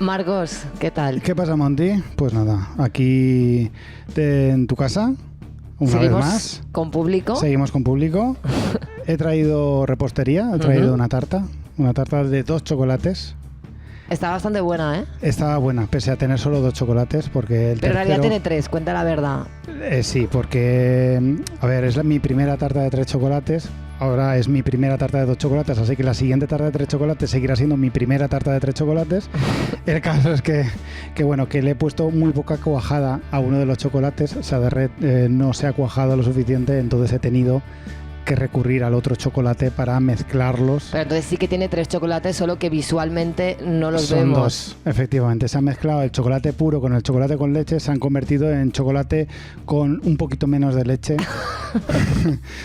Marcos, ¿qué tal? ¿Qué pasa, Monty? Pues nada, aquí en tu casa, una vez más. ¿Con público? Seguimos con público. He traído repostería, he traído una tarta de 2 chocolates. Está bastante buena, ¿eh? Estaba buena, pese a tener solo 2 chocolates, porque el Pero en tercero... realidad tiene 3, cuenta la verdad. Sí, porque, a ver, es mi primera tarta de 3 chocolates. Ahora es mi primera tarta de 2 chocolates, así que la siguiente tarta de 3 chocolates seguirá siendo mi primera tarta de 3 chocolates. El caso es que le he puesto muy poca cuajada a uno de los chocolates. O sea, no se ha cuajado lo suficiente, entonces he tenido que recurrir al otro chocolate para mezclarlos. Pero entonces sí que tiene 3 chocolates, solo que visualmente no los Son vemos. 2, efectivamente. Se han mezclado el chocolate puro con el chocolate con leche, se han convertido en chocolate con un poquito menos de leche.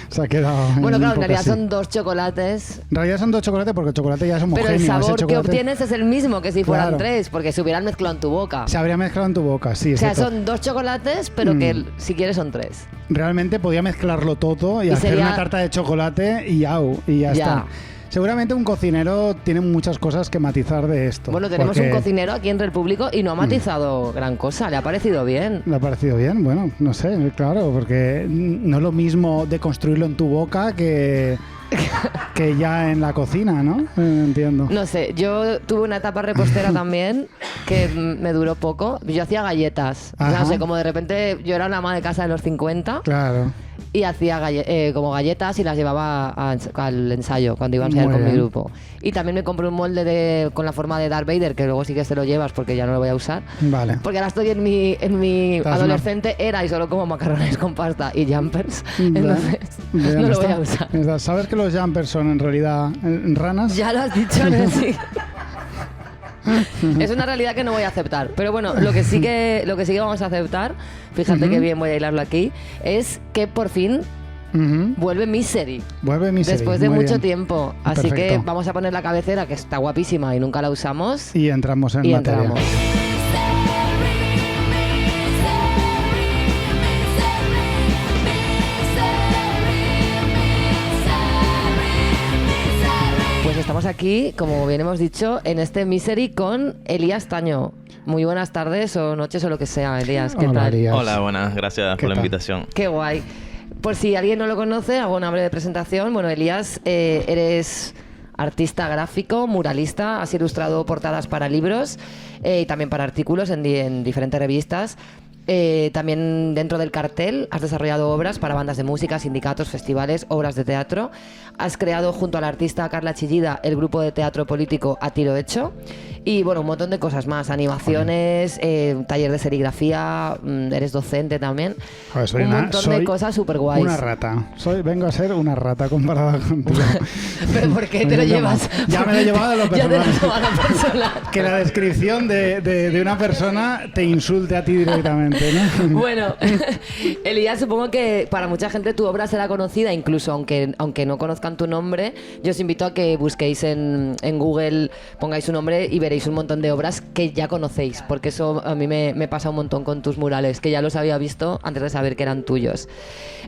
Se ha quedado... Bueno, claro, en realidad así. Son 2 chocolates. En realidad son 2 chocolates porque el chocolate ya es homogéneo. Pero el sabor ese que obtienes es el mismo que si fueran Claro. 3, porque se hubieran mezclado en tu boca. Se habría mezclado en tu boca, sí. O sea, exacto. son 2 chocolates, pero que si quieres son 3. Realmente podía mezclarlo todo y hacer sería... una tarta de chocolate y ya está. Seguramente un cocinero tiene muchas cosas que matizar de esto. Bueno, tenemos un cocinero aquí entre el público y no ha matizado gran cosa, le ha parecido bien. ¿Le ha parecido bien? Bueno, no sé, claro, porque no es lo mismo de construirlo en tu boca que ya en la cocina, ¿no? Entiendo. No sé, yo tuve una etapa repostera también que me duró poco. Yo hacía galletas. O sea, no sé, como de repente yo era una ama de casa de los 50. Claro. Y hacía como galletas y las llevaba al ensayo cuando iba a ensayar con mi grupo. Y también me compré un molde con la forma de Darth Vader, que luego sí que se lo llevas porque ya no lo voy a usar. Vale. Porque ahora estoy en mi adolescente era y solo como macarrones con pasta y jumpers. Entonces Bien, no lo voy a usar. ¿Sabes que los jumpers son en realidad ranas? Ya lo has dicho, ¿no? Sí. Es una realidad que no voy a aceptar. Pero bueno, lo que sí que vamos a aceptar, fíjate que bien voy a hilarlo aquí, es que por fin vuelve Misery. Vuelve Misery. Después de muy mucho bien. tiempo. Así Perfecto. que vamos a poner la cabecera, que está guapísima y nunca la usamos. Y entramos en materia. Entramos. Pues estamos aquí, como bien hemos dicho, en este Misery con Elías Taño. Muy buenas tardes o noches o lo que sea, Elías. ¿Qué Hola, tal? Elías. Hola, buenas, gracias por la tal? invitación. Qué guay. Por si alguien no lo conoce, hago una breve presentación. Bueno, Elías, eres artista gráfico, muralista, has ilustrado portadas para libros y también para artículos en diferentes revistas. También dentro del cartel has desarrollado obras para bandas de música, sindicatos, festivales, obras de teatro. Has creado junto a la artista Carla Chillida el grupo de teatro político A Tiro Hecho. Y bueno, un montón de cosas más, animaciones, taller de serigrafía, eres docente también. Joder, un montón de cosas súper guays. Una rata. Vengo a ser una rata comparada contigo. ¿Pero por qué te lo llevas? Ya me lo he llevado a lo Ya te lo personal. has llevado a lo personal. Que la descripción de una persona te insulte a ti directamente, ¿no? Bueno, Elías, supongo que para mucha gente tu obra será conocida, incluso aunque no conozcan tu nombre. Yo os invito a que busquéis en Google, pongáis su nombre y veréis un montón de obras que ya conocéis, porque eso a mí me pasa un montón con tus murales, que ya los había visto antes de saber que eran tuyos.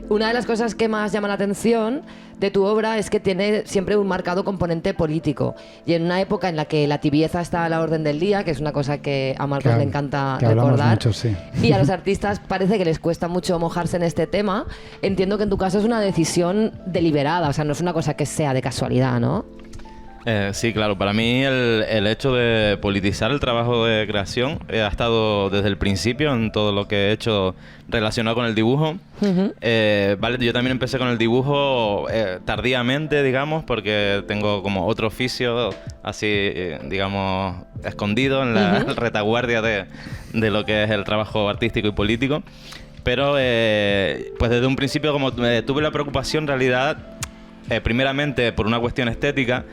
Una de las cosas que más llama la atención de tu obra es que tiene siempre un marcado componente político, y en una época en la que la tibieza está a la orden del día, que es una cosa que a Marcos le encanta recordar, mucho, sí. y a los artistas parece que les cuesta mucho mojarse en este tema. Entiendo que en tu caso es una decisión deliberada, o sea, no es una cosa que sea de casualidad, ¿no? Sí, claro. Para mí el hecho de politizar el trabajo de creación ha estado desde el principio en todo lo que he hecho relacionado con el dibujo. Vale, yo también empecé con el dibujo tardíamente, digamos, porque tengo como otro oficio así, digamos, escondido en la retaguardia de lo que es el trabajo artístico y político. Pero pues desde un principio como tuve la preocupación en realidad... primeramente por una cuestión estética,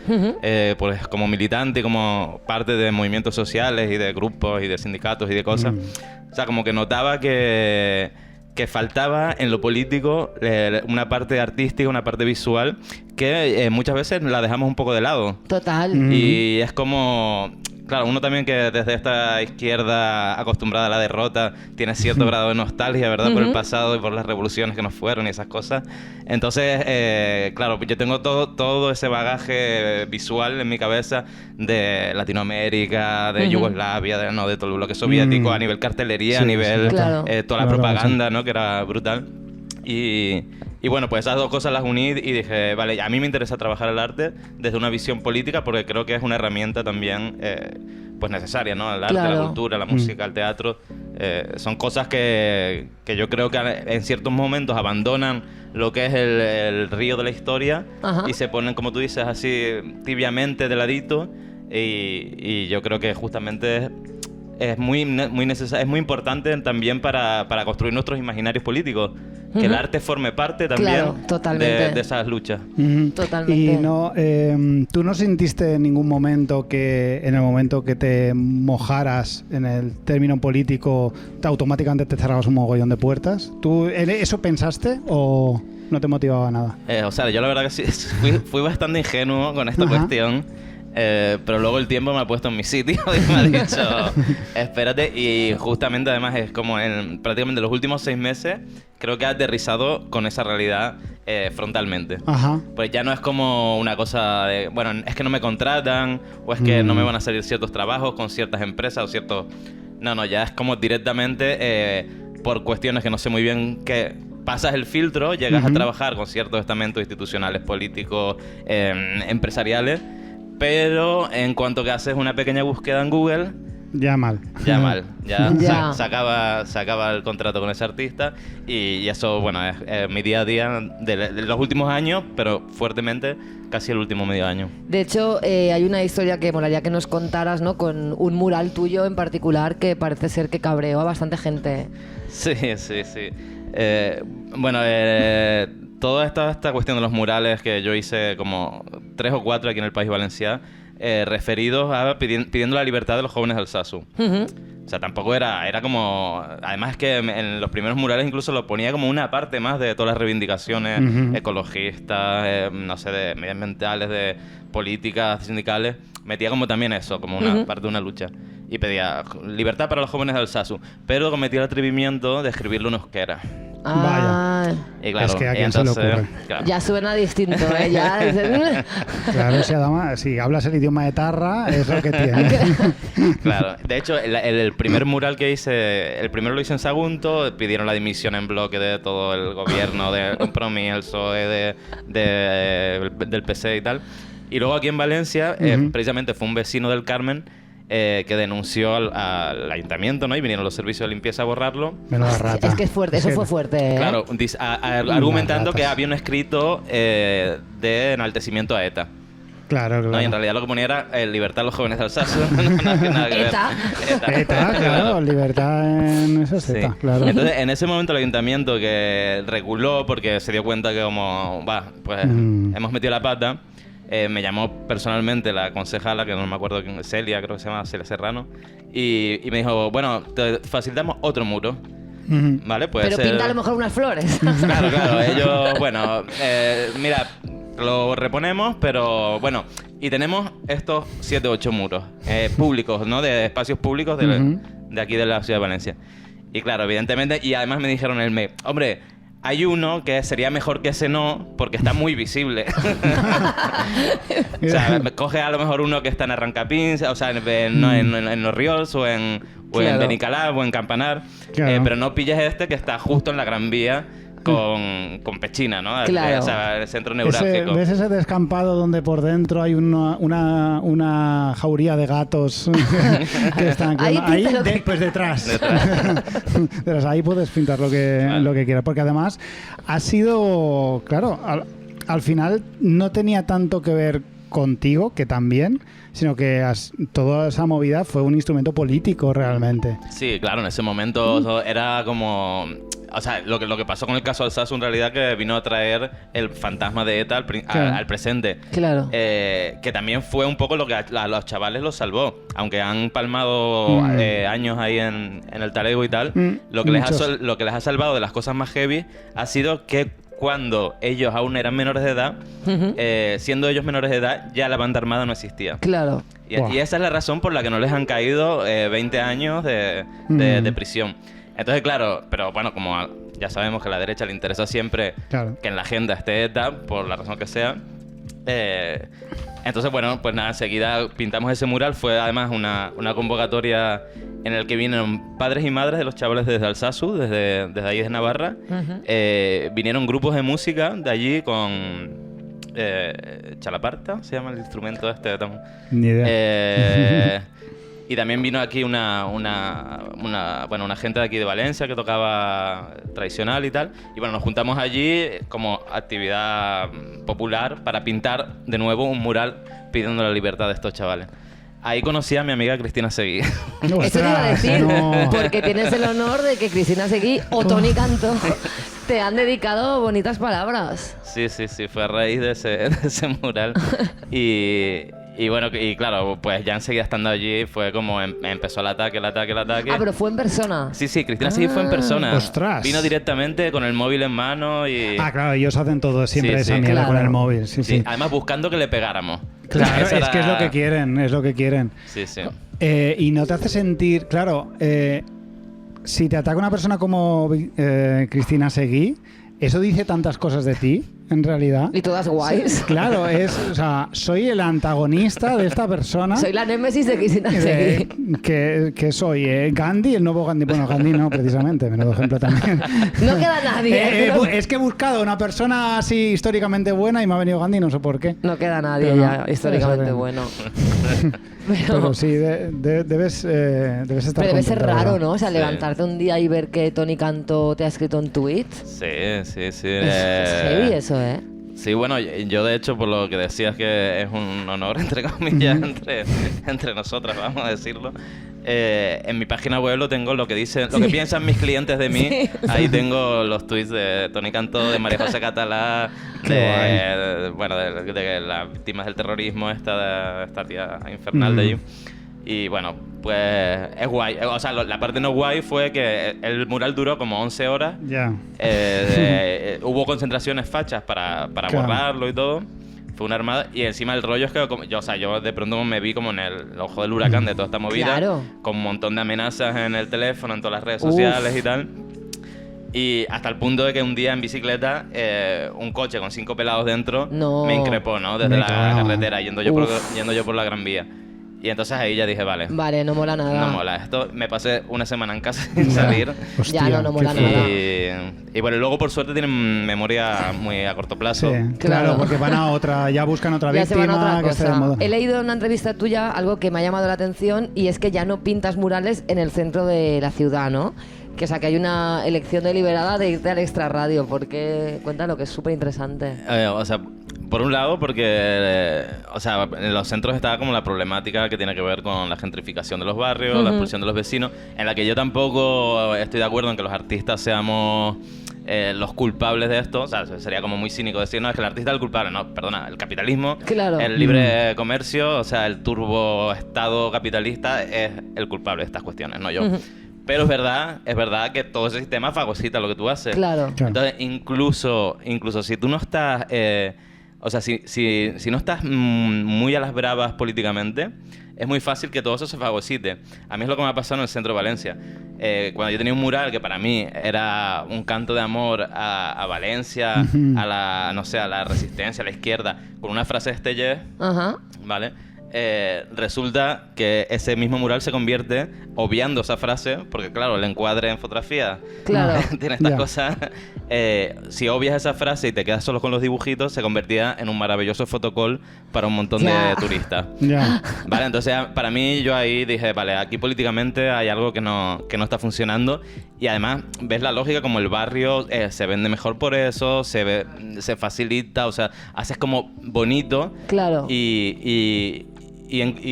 pues como militante, como parte de movimientos sociales y de grupos y de sindicatos y de cosas. O sea, como que notaba que faltaba en lo político una parte artística, una parte visual que muchas veces la dejamos un poco de lado. Total. Y es como claro, uno también que desde esta izquierda acostumbrada a la derrota tiene cierto grado de nostalgia, ¿verdad? Por el pasado y por las revoluciones que nos fueron y esas cosas. Entonces, claro, yo tengo todo ese bagaje visual en mi cabeza de Latinoamérica, de Yugoslavia, de todo el bloque soviético, a nivel cartelería, Sí, a nivel claro. toda la propaganda, ¿no? Que era brutal. Y bueno, pues esas dos cosas las uní y dije, vale, a mí me interesa trabajar el arte desde una visión política porque creo que es una herramienta también pues necesaria, ¿no? El arte, Claro. la cultura, la música, el teatro, son cosas que yo creo que en ciertos momentos abandonan lo que es el río de la historia y se ponen, como tú dices, así tibiamente de ladito y yo creo que justamente es muy necesario, es muy importante también para construir nuestros imaginarios políticos. Que el arte forme parte también Claro, totalmente. de esas luchas. Totalmente. Y no, ¿tú no sentiste en ningún momento que en el momento que te mojaras en el término político, automáticamente te cerrabas un mogollón de puertas? ¿Tú eso pensaste o no te motivaba nada? O sea, yo la verdad que sí, fui bastante ingenuo con esta cuestión. Pero luego el tiempo me ha puesto en mi sitio y me ha dicho, espérate, y justamente además es como en prácticamente los últimos 6 meses creo que ha aterrizado con esa realidad frontalmente. Ajá. Pues ya no es como una cosa de, bueno, es que no me contratan o es que no me van a salir ciertos trabajos con ciertas empresas o ciertos... No, ya es como directamente por cuestiones que no sé muy bien qué... Pasas el filtro, llegas a trabajar con ciertos estamentos institucionales, políticos, empresariales, pero en cuanto que haces una pequeña búsqueda en Google, ya mal. Ya. Se acaba el contrato con ese artista y eso, bueno, es mi día a día de los últimos años, pero fuertemente casi el último medio año. De hecho, hay una historia que molaría que nos contaras, ¿no? Con un mural tuyo en particular que parece ser que cabreó a bastante gente. Sí. Bueno, toda esta cuestión de los murales que yo hice como 3 o 4 aquí en el País Valencià, referidos a pidiendo la libertad de los jóvenes de Alsasu. O sea, tampoco era como... Además es que en los primeros murales incluso lo ponía como una parte más de todas las reivindicaciones ecologistas, no sé, de medioambientales, de políticas sindicales. Metía como también eso, como una parte de una lucha. Y pedía libertad para los jóvenes de Alsasu. Pero cometía el atrevimiento de escribirlo en euskera. Ah, Y claro, Es que a quién se le ocurre. claro. ya suena distinto, ¿eh? Ya... Claro, si hablas el idioma de Tarra, es lo que tiene. Claro, de hecho, el primer mural que hice, el primero lo hice en Sagunto, pidieron la dimisión en bloque de todo el gobierno, de Compromís, el PSOE, del PC y tal. Y luego aquí en Valencia, precisamente fue un vecino del Carmen que denunció al ayuntamiento, ¿no? Y vinieron los servicios de limpieza a borrarlo. Menuda rata. Es que es fuerte, eso fue fuerte, ¿eh? Claro, argumentando que ratas. había un escrito de enaltecimiento a ETA. Claro. No, y en realidad lo que ponía era libertad a los jóvenes de Alsacia. No tiene nada que ver. ETA, claro, libertad en eso es Sí. ETA, claro. Entonces, en ese momento el ayuntamiento que reguló, porque se dio cuenta que como, pues hemos metido la pata, me llamó personalmente la concejala, que no me acuerdo quién, Celia, creo que se llama, Celia Serrano, y me dijo, bueno, te facilitamos otro muro. ¿Vale? Puede Pero ser... pinta a lo mejor unas flores. Claro, ellos, bueno, mira, lo reponemos, pero bueno, y tenemos estos 7 o 8 muros públicos, ¿no? De espacios públicos de aquí de la ciudad de Valencia. Y claro, evidentemente, y además me dijeron el mail, hombre, hay uno que sería mejor que ese no, porque está muy visible. O sea, coge a lo mejor uno que está en Arrancapins, o sea, en Los Riols o en Benicalab o en Campanar, Claro. pero no pilles este que está justo en la Gran Vía con Pechina, ¿no? Claro. O sea, el centro neurálgico. ¿Ves ese descampado donde por dentro hay una jauría de gatos que están Ahí ahí pinta lo que- pues detrás? Detrás, ahí puedes pintar lo que quieras, porque además ha sido, claro, al final no tenía tanto que ver contigo, que también, sino que toda esa movida fue un instrumento político realmente. Sí, claro, en ese momento era como... O sea, lo que pasó con el caso Alsace en realidad que vino a traer el fantasma de ETA al presente. Claro. Que también fue un poco lo que a los chavales los salvó. Aunque han palmado años ahí en el talego y tal, lo que les ha salvado de las cosas más heavy ha sido que cuando ellos aún eran menores de edad, siendo ellos menores de edad, ya la banda armada no existía. Claro. Buah. Y esa es la razón por la que no les han caído 20 años de prisión. Entonces, claro, pero bueno, como ya sabemos que a la derecha le interesa siempre Claro. que en la agenda esté ETA, por la razón que sea. Entonces, bueno, pues nada, enseguida pintamos ese mural. Fue además una convocatoria en el que vinieron padres y madres de los chavales desde Alsasu, desde ahí de Navarra. Vinieron grupos de música de allí con chalaparta, se llama el instrumento este. Ni idea. Y también vino aquí una gente de aquí de Valencia que tocaba tradicional y tal. Y bueno, nos juntamos allí como actividad popular para pintar de nuevo un mural pidiendo la libertad de estos chavales. Ahí conocí a mi amiga Cristina Seguí. Eso te iba a decir, no. porque tienes el honor de que Cristina Seguí o Toni Cantó te han dedicado bonitas palabras. Sí, fue a raíz de ese mural. Y bueno, y claro, pues ya enseguida estando allí fue como empezó el ataque. Ah, pero fue en persona. Sí, Cristina Seguí fue en persona. ¡Ostras! Vino directamente con el móvil en mano y... Ah, claro, ellos hacen todo siempre Sí, esa sí. mierda con Claro. el móvil. Sí, sí. Además buscando que le pegáramos. Claro, Esa es que es era- lo que quieren, es lo que quieren. Sí. Y no te hace sentir, claro, si te ataca una persona como Cristina Seguí, eso dice tantas cosas de ti, en realidad. Y todas guays. Claro, o sea, soy el antagonista de esta persona. Soy la némesis de Cristina Seguí. Que soy Gandhi, el nuevo Gandhi. Bueno, Gandhi no, precisamente, menudo ejemplo también. No queda nadie. Es que he buscado una persona así históricamente buena y me ha venido Gandhi, no sé por qué. No queda nadie Pero ya no, históricamente eso bueno. Pero sí, debes estar Pero debe ser contenta, raro, ¿verdad? ¿no? O sea, Sí. levantarte un día y ver que Toni Cantó te ha escrito un tuit. Sí. Es heavy eso, ¿eh? Sí, bueno, yo de hecho, por lo que decías que es un honor, entre comillas, entre nosotras, vamos a decirlo. En mi página web lo tengo, lo que piensan mis clientes de mí. Sí. Ahí tengo los tweets de Toni Cantó, de María José Catalá, Qué de las víctimas del terrorismo, esta tía infernal de allí. Y bueno, pues es guay. O sea, la parte no guay fue que el mural duró como 11 horas. Ya. Hubo concentraciones fachas para Claro. borrarlo y todo. Fue una armada. Y encima el rollo es que yo de pronto me vi como en el ojo del huracán de toda esta movida. Claro. Con un montón de amenazas en el teléfono, en todas las redes Uf. sociales y tal. Y hasta el punto de que un día en bicicleta, un coche con 5 pelados dentro No. me increpó, ¿no? Desde Me la cago. carretera, yendo yo por la Gran Vía. Y entonces ahí ya dije, vale, Vale, no mola nada. no mola. Esto me pasé una semana en casa sin Ya. salir. Hostia, Ya, no mola qué nada. fuerte. Y bueno, luego por suerte tienen memoria muy a corto plazo. Sí, Claro. claro, porque van a otra, ya buscan otra Ya se víctima van a otra que esté de cosa. moda. He leído en una entrevista tuya algo que me ha llamado la atención y es que ya no pintas murales en el centro de la ciudad, ¿no? Que o sea, que hay una elección deliberada de irte al extrarradio, porque cuéntalo, que es súper interesante. O sea, por un lado, porque en los centros está como la problemática que tiene que ver con la gentrificación de los barrios, la expulsión de los vecinos, en la que yo tampoco estoy de acuerdo en que los artistas seamos los culpables de esto. O sea, sería como muy cínico decir, no, es que el artista es el culpable. No, perdona, el capitalismo, Claro. el libre comercio, o sea, el turbo estado capitalista es el culpable de estas cuestiones, no yo. Pero es verdad que todo ese sistema fagocita lo que tú haces. Claro. Claro. Entonces, incluso si tú no estás... o sea, si no estás muy a las bravas políticamente, es muy fácil que todo eso se fagocite. A mí es lo que me ha pasado en el centro de Valencia. Cuando yo tenía un mural que para mí era un canto de amor a Valencia, a la resistencia, a la izquierda, con una frase de Estellés, Ajá. ¿vale? Resulta que ese mismo mural se convierte, obviando esa frase, porque claro, el encuadre en fotografía Claro. tiene estas Ya. cosas. Si obvias esa frase y te quedas solo con los dibujitos, se convertía en un maravilloso fotocall para un montón Ya. de turistas. Ya. Vale, entonces para mí yo ahí dije, vale, aquí políticamente hay algo que no está funcionando y además ves la lógica como el barrio se vende mejor por eso, se facilita, o sea, haces como bonito Claro. y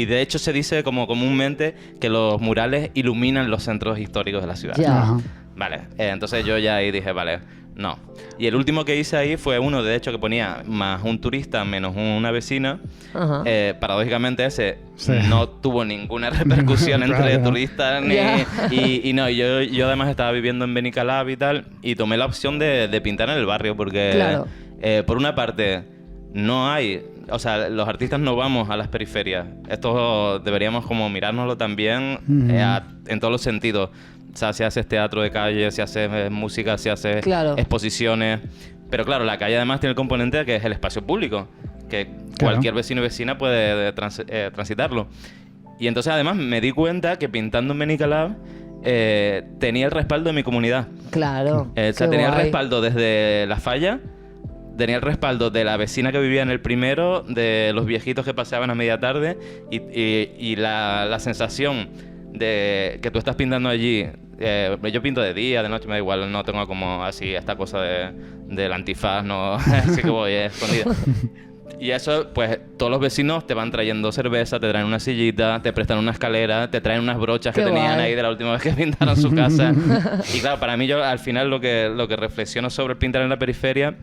de hecho se dice como comúnmente que los murales iluminan los centros históricos de la ciudad. Ya. Ajá. Vale, entonces yo ya ahí dije, vale, no. Y el último que hice ahí fue uno, de hecho, que ponía más un turista menos una vecina. Ajá. Paradójicamente ese Sí. no tuvo ninguna repercusión Claro entre que no. turistas ni... Ya. Yo además estaba viviendo en Benicalab y tal, y tomé la opción de pintar en el barrio porque, Claro. por una parte, no hay o sea, los artistas no vamos a las periferias. Esto deberíamos como mirárnoslo también en todos los sentidos. O sea, si haces teatro de calle, si haces música, si haces exposiciones. Pero claro, la calle además tiene el componente de que es el espacio público, que cualquier vecino y vecina puede transitarlo. Y entonces además me di cuenta que pintando en Benicalab tenía el respaldo de mi comunidad. Claro. O sea, tenía el respaldo desde La Falla, tenía el respaldo de la vecina que vivía en el primero, de los viejitos que paseaban a media tarde y la sensación de que tú estás pintando allí. Yo pinto de día, de noche, me da igual, no tengo como así esta cosa del antifaz, no, así que voy escondido. Y eso, pues, todos los vecinos te van trayendo cerveza, te traen una sillita, te prestan una escalera, te traen unas brochas que tenían ahí de la última vez que pintaron su casa. Y claro, para mí, yo al final lo que reflexiono sobre el pintar en la periferia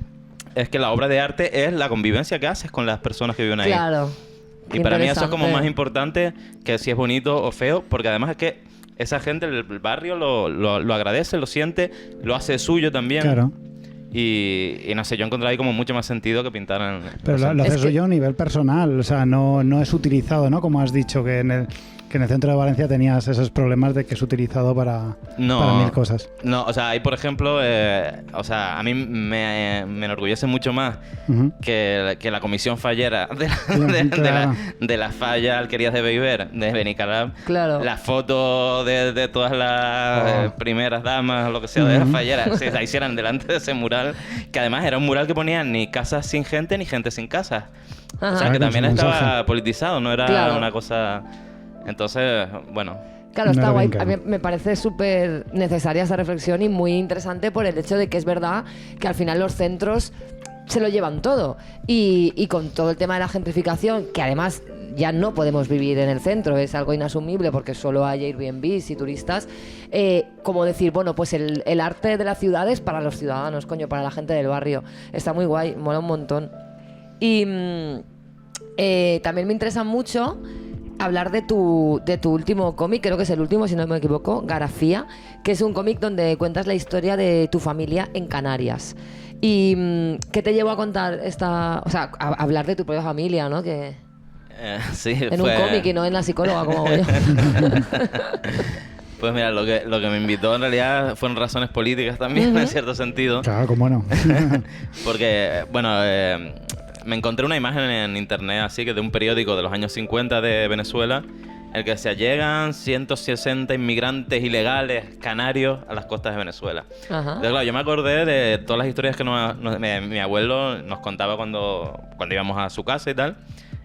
es que la obra de arte es la convivencia que haces con las personas que viven ahí. Claro. Y para mí eso es como más importante que si es bonito o feo, porque además es que esa gente del barrio lo agradece, lo siente, lo hace suyo también. Claro. Y no sé, yo encontré ahí como mucho más sentido que pintar en... Pero lo hace suyo a nivel personal, o sea, no es utilizado, ¿no? Como has dicho, que en el centro de Valencia tenías esos problemas de que es utilizado para mil cosas. No, o sea, ahí por ejemplo, o sea, a mí me enorgullece mucho más que la comisión fallera de la falla Alquerías de Beiber, de Benicalab. Claro. La foto de todas las primeras damas, lo que sea, de la fallera, se la hicieran delante de ese mural, que además era un mural que ponía ni casas sin gente ni gente sin casas. O sea, que también estaba politizado, no era una cosa... Entonces, bueno... Claro, está guay. A mí me parece súper necesaria esa reflexión y muy interesante por el hecho de que es verdad que al final los centros se lo llevan todo. Y con todo el tema de la gentrificación, que además ya no podemos vivir en el centro, es algo inasumible porque solo hay Airbnbs y turistas, como decir, bueno, pues el arte de las ciudades para los ciudadanos, coño, para la gente del barrio. Está muy guay, mola un montón. Y también me interesa mucho hablar de tu último cómic, creo que es el último, si no me equivoco, Garafía, que es un cómic donde cuentas la historia de tu familia en Canarias. ¿Y qué te llevó a contar o sea, a hablar de tu propia familia, ¿no? Que sí, en un cómic y no en la psicóloga, como yo. Pues mira, lo que me invitó en realidad fueron razones políticas también, en cierto sentido. Claro, cómo no. Porque, bueno... me encontré una imagen en internet así que de un periódico de los años 50 de Venezuela en el que se llegan 160 inmigrantes ilegales canarios a las costas de Venezuela. Entonces, claro, yo me acordé de todas las historias que mi abuelo nos contaba cuando íbamos a su casa y tal,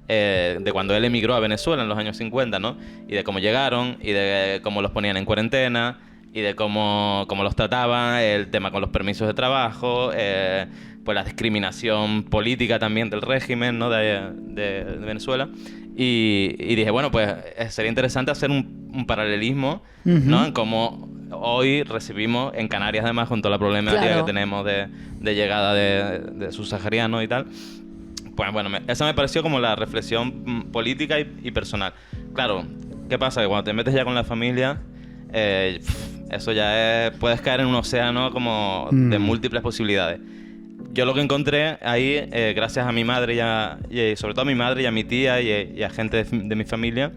de cuando él emigró a Venezuela en los años 50, ¿no? Y de cómo llegaron, y de cómo los ponían en cuarentena, y de cómo los trataban, el tema con los permisos de trabajo, pues la discriminación política también del régimen, ¿no? de Venezuela. Y dije, bueno, pues sería interesante hacer un paralelismo, ¿no? En cómo hoy recibimos en Canarias, además, con toda la problemática que tenemos de llegada de subsaharianos y tal. Pues bueno, esa me pareció como la reflexión política y personal. Claro, ¿qué pasa? Que cuando te metes ya con la familia, eso ya puedes caer en un océano como de múltiples posibilidades. Yo lo que encontré ahí, gracias a mi madre y sobre todo a mi madre y a mi tía y a gente de mi familia,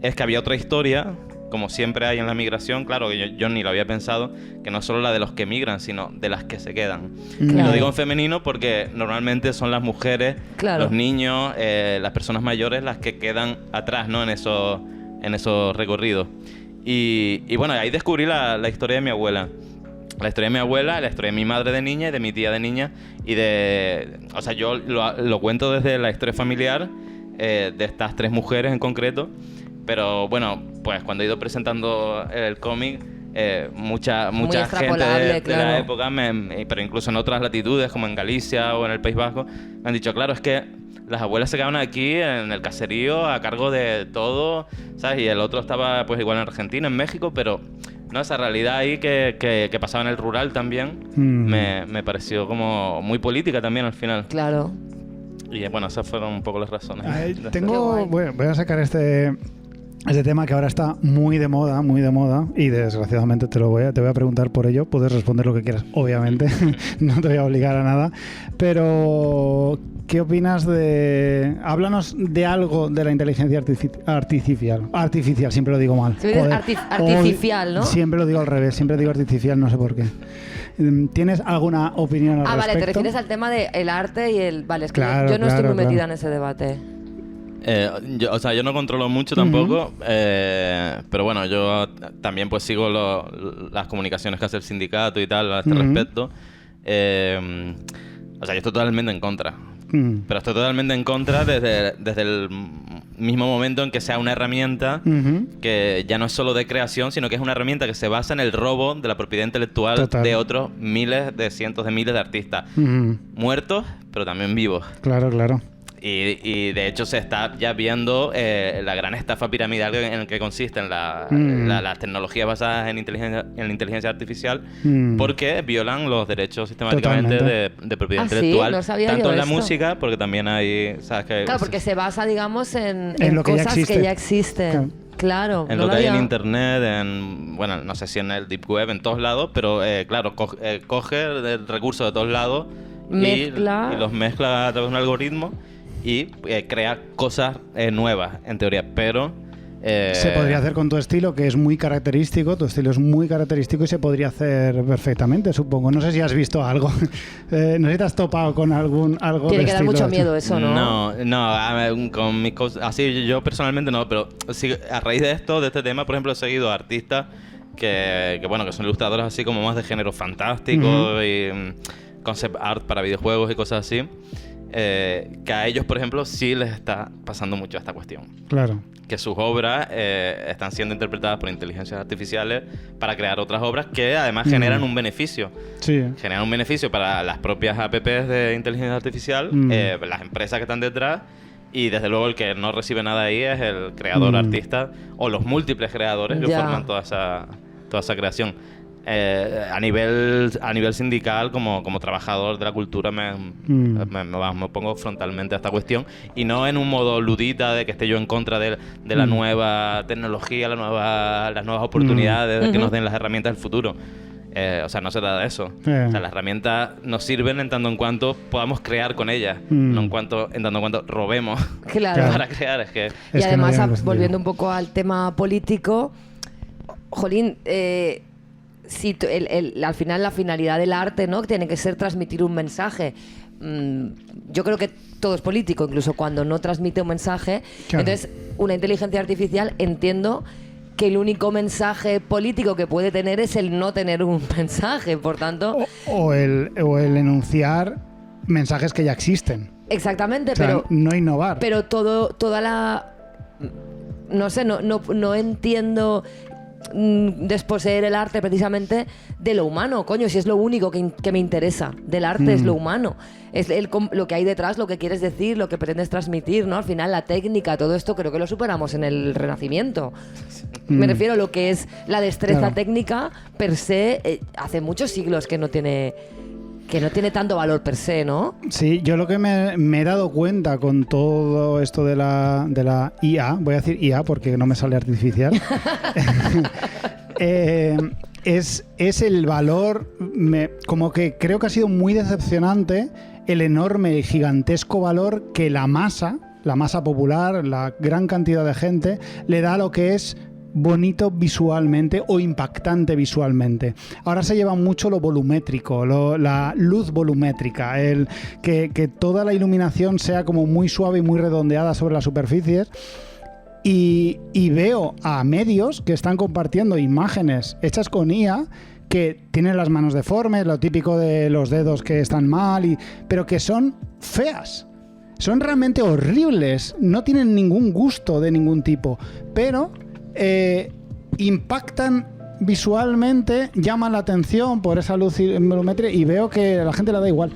es que había otra historia, como siempre hay en la migración, claro, que yo ni lo había pensado, que no es solo la de los que migran, sino de las que se quedan. Claro. Y lo digo en femenino porque normalmente son las mujeres, los niños, las personas mayores las que quedan atrás, ¿no? en esos recorridos. Y bueno, ahí descubrí la historia de mi abuela. La historia de mi abuela, la historia de mi madre de niña y de mi tía de niña. O sea, yo lo cuento desde la historia familiar de estas tres mujeres en concreto. Pero bueno, pues cuando he ido presentando el cómic, mucha gente de la época, pero incluso en otras latitudes, como en Galicia o en el País Vasco, me han dicho, claro, es que las abuelas se quedaban aquí en el caserío a cargo de todo, ¿sabes? Y el otro estaba pues igual en Argentina, en México, pero... No, esa realidad ahí que pasaba en el rural también me pareció como muy política también al final. Claro. Y bueno, esas fueron un poco las razones. Voy a sacar este Ese tema que ahora está muy de moda, y desgraciadamente te voy a preguntar por ello. Puedes responder lo que quieras, obviamente, no te voy a obligar a nada. Pero, ¿qué opinas de...? Háblanos de algo de la inteligencia artificial, siempre lo digo mal. Artificial, ¿no? Siempre lo digo al revés, siempre digo artificial, no sé por qué. ¿Tienes alguna opinión al respecto? Vale, te refieres al tema del arte y el... Vale, es que claro, yo no estoy muy metida claro. en ese debate. Yo no controlo mucho tampoco, pero bueno, yo también pues sigo las comunicaciones que hace el sindicato y tal a este respecto. Yo estoy totalmente en contra. Pero estoy totalmente en contra desde el mismo momento en que sea una herramienta que ya no es solo de creación, sino que es una herramienta que se basa en el robo de la propiedad intelectual de otros cientos de miles de artistas. Muertos, pero también vivos. Claro. Y de hecho se está ya viendo la gran estafa piramidal en la que consiste en las tecnologías basadas en inteligencia artificial, porque violan los derechos sistemáticamente de propiedad intelectual. ¿Sí? No sabía tanto yo en la esto. música, porque también hay, ¿sabes qué? Claro, porque se basa, digamos, en lo que cosas ya que ya existen. Claro. En lo que hay en internet, bueno, no sé si en el deep web, en todos lados, pero claro, coge el recurso de todos lados y los mezcla a través de un algoritmo y crea cosas nuevas, en teoría, pero... Se podría hacer con tu estilo, que es muy característico. Tu estilo es muy característico y se podría hacer perfectamente, supongo. No sé si has visto algo. No sé si te has topado con algo Tiene de que dar estilo. mucho miedo eso, ¿no? No, con mis cosas... Así yo personalmente no, pero sí, a raíz de este tema, por ejemplo, he seguido a artistas que son ilustradores así como más de género fantástico y concept art para videojuegos y cosas así. Que a ellos, por ejemplo, sí les está pasando mucho esta cuestión. Claro. Que sus obras están siendo interpretadas por inteligencias artificiales para crear otras obras que además generan un beneficio. Sí. Generan un beneficio para las propias apps de inteligencia artificial, las empresas que están detrás, y desde luego el que no recibe nada ahí es el creador artista o los múltiples creadores que forman toda esa creación. A nivel sindical, como trabajador de la cultura, me opongo frontalmente a esta cuestión, y no en un modo ludita de que esté yo en contra de la nueva tecnología, las nuevas oportunidades que nos den las herramientas del futuro. No se trata de eso. Las herramientas nos sirven en tanto en cuanto podamos crear con ellas, no en tanto en cuanto robemos para crear. Y además, volviendo un poco al tema político, jolín, si al final la finalidad del arte, ¿no?, tiene que ser transmitir un mensaje. Yo creo que todo es político, incluso cuando no transmite un mensaje. Claro. Entonces, una inteligencia artificial, entiendo que el único mensaje político que puede tener es el no tener un mensaje, por tanto... O el enunciar mensajes que ya existen. Exactamente, pero... no innovar. Pero toda la... No sé, no entiendo... desposeer el arte precisamente de lo humano. Coño, si es lo único que me interesa del arte, es lo humano, es lo que hay detrás, lo que quieres decir, lo que pretendes transmitir, ¿no? Al final la técnica, todo esto creo que lo superamos en el Renacimiento. Me refiero a lo que es la destreza técnica per se, hace muchos siglos que no tiene tanto valor per se, ¿no? Sí, yo lo que me he dado cuenta con todo esto de la IA, voy a decir IA porque no me sale artificial, es el valor, como que creo que ha sido muy decepcionante el enorme y gigantesco valor que la masa popular, la gran cantidad de gente, le da a lo que es bonito visualmente o impactante visualmente. Ahora se lleva mucho lo volumétrico, la luz volumétrica, que toda la iluminación sea como muy suave y muy redondeada sobre las superficies. Y veo a medios que están compartiendo imágenes hechas con IA que tienen las manos deformes, lo típico de los dedos que están mal, pero que son feas. Son realmente horribles, no tienen ningún gusto de ningún tipo, pero impactan visualmente, llaman la atención por esa luz volumétrica y veo que a la gente le da igual.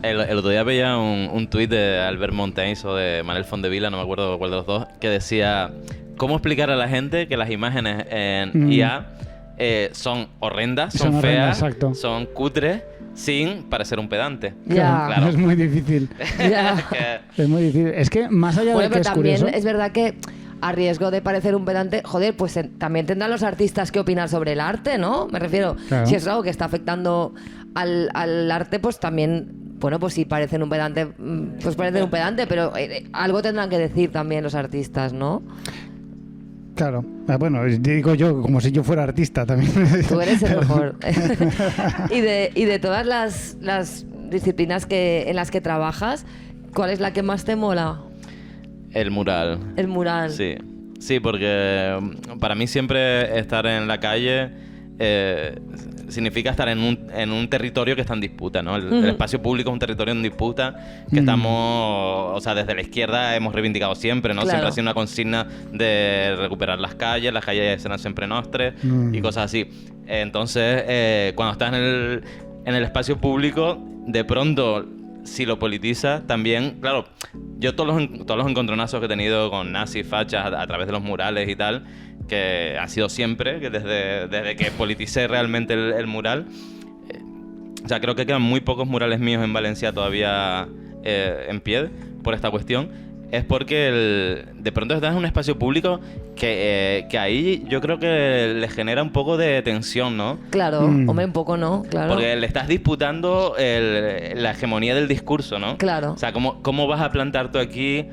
El otro día veía un tuit de Albert Montaigne o de Manel Fondevila, no me acuerdo cuál de los dos, que decía: ¿cómo explicar a la gente que las imágenes en IA son horrendas, son feas, son cutres, sin parecer un pedante? Claro. Es muy difícil. Es muy difícil. Es que más allá de que es también curioso, es verdad que a riesgo de parecer un pedante, joder, pues también tendrán los artistas que opinar sobre el arte, ¿no? Me refiero, Claro. si es algo que está afectando al arte, pues también, bueno, pues si parecen un pedante, pues parecen un pedante, pero algo tendrán que decir también los artistas, ¿no? Claro. Bueno, digo yo como si yo fuera artista también. Tú eres el mejor. y de todas las disciplinas en las que trabajas, ¿cuál es la que más te mola? El mural. El mural. Sí, sí, porque para mí siempre estar en la calle significa estar en un territorio que está en disputa, ¿no? El espacio público es un territorio en disputa que estamos, o sea, desde la izquierda hemos reivindicado siempre, ¿no? Claro. Siempre ha sido una consigna de recuperar las calles serán siempre nostres y cosas así. Entonces, cuando estás en el espacio público, de pronto, si lo politizas, también, claro, yo todos los encontronazos que he tenido con nazis, fachas, a través de los murales y tal, que ha sido siempre, que desde que politicé realmente el mural, o sea, creo que quedan muy pocos murales míos en Valencia todavía en pie por esta cuestión. Es porque de pronto estás en un espacio público que ahí yo creo que le genera un poco de tensión, ¿no? Claro, hombre, un poco no, claro. Porque le estás disputando la hegemonía del discurso, ¿no? Claro. O sea, ¿cómo vas a plantar tú aquí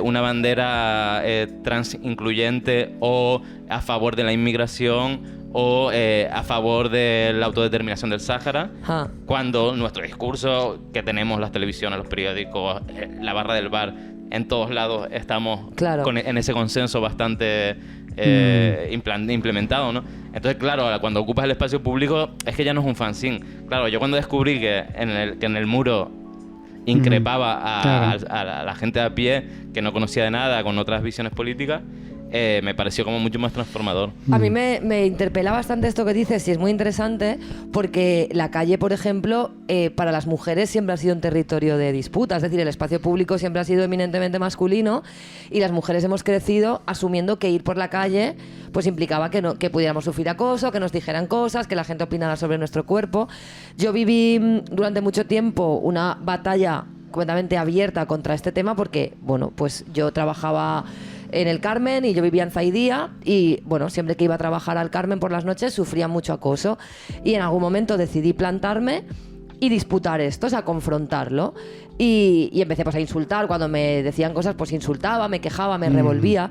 una bandera trans incluyente o a favor de la inmigración o a favor de la autodeterminación del Sáhara, cuando nuestro discurso que tenemos, las televisiones, los periódicos, la barra del bar, en todos lados estamos en ese consenso bastante implementado, ¿no? Entonces, claro, cuando ocupas el espacio público es que ya no es un fanzine. Claro, yo cuando descubrí que en el muro increpaba a la gente de a pie que no conocía de nada, con otras visiones políticas, me pareció como mucho más transformador. A mí me interpela bastante esto que dices y es muy interesante porque la calle, por ejemplo, para las mujeres siempre ha sido un territorio de disputa, es decir, el espacio público siempre ha sido eminentemente masculino y las mujeres hemos crecido asumiendo que ir por la calle pues implicaba que pudiéramos sufrir acoso, que nos dijeran cosas, que la gente opinara sobre nuestro cuerpo. Yo viví durante mucho tiempo una batalla completamente abierta contra este tema porque, bueno, pues yo trabajaba en el Carmen y yo vivía en Zaidía y, bueno, siempre que iba a trabajar al Carmen por las noches sufría mucho acoso y en algún momento decidí plantarme y disputar esto, o sea, confrontarlo y empecé pues a insultar, cuando me decían cosas pues insultaba, me quejaba, me revolvía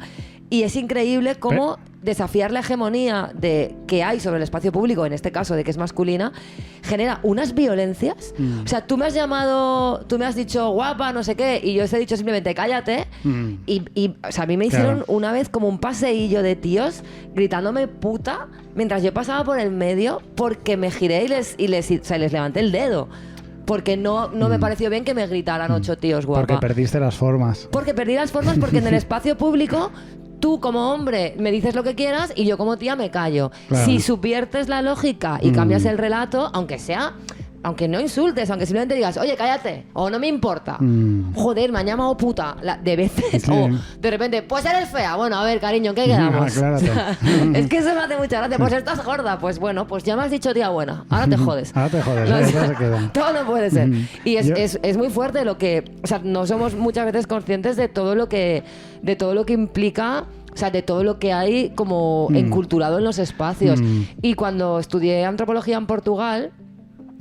y es increíble cómo desafiar la hegemonía que hay sobre el espacio público, en este caso de que es masculina, genera unas violencias. O sea, tú me has dicho guapa, no sé qué, y yo os he dicho simplemente cállate. Y o sea, a mí me hicieron una vez como un paseillo de tíos gritándome puta mientras yo pasaba por el medio porque me giré y les levanté el dedo. Porque no me pareció bien que me gritaran 8 tíos guapa. Porque perdiste las formas. Porque perdí las formas porque en el espacio público tú como hombre me dices lo que quieras y yo como tía me callo. Claro. Si subviertes la lógica y cambias el relato, aunque no insultes, aunque simplemente digas, oye, cállate, o no me importa. Joder, me han llamado puta de veces. Sí. O de repente, pues eres fea. Bueno, a ver, cariño, ¿en qué quedamos? Aclárate. Es que eso me hace mucha gracia. Pues estás gorda. Pues bueno, pues ya me has dicho tía buena. Ahora te jodes. Ahora te jodes, No, ahora se queda. todo no puede ser. Y Yo- es muy fuerte lo que... O sea, no somos muchas veces conscientes de todo lo que implica... O sea, de todo lo que hay como enculturado en los espacios. Y cuando estudié antropología en Portugal,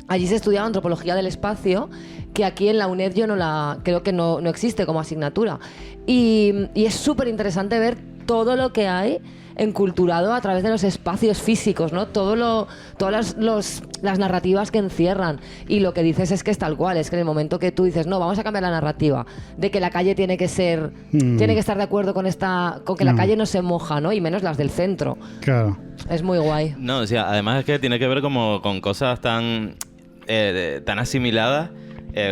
allí se estudiaba antropología del espacio, que aquí en la UNED yo creo que no existe como asignatura. Y es súper interesante ver todo lo que hay enculturado a través de los espacios físicos, ¿no? Todas las narrativas que encierran. Y lo que dices es que es tal cual, es que en el momento que tú dices, no, vamos a cambiar la narrativa, de que la calle tiene que estar de acuerdo con que la calle no se moja, ¿no? Y menos las del centro. Claro. Es muy guay. No, o sea, además es que tiene que ver como con cosas tan asimiladas,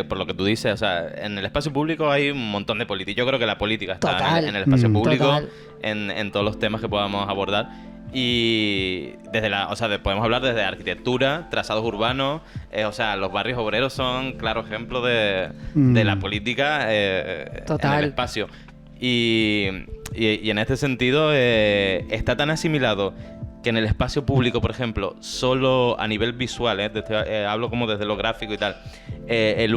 por lo que tú dices. O sea, en el espacio público hay un montón de política. Yo creo que la política está Total. en el espacio público, Total. en todos los temas que podamos abordar. Y podemos hablar desde arquitectura, trazados urbanos. O sea, los barrios obreros son claro ejemplo de la política Total. en el espacio. Y en este sentido está tan asimilado que en el espacio público, por ejemplo, solo a nivel visual, hablo como desde lo gráfico y tal, la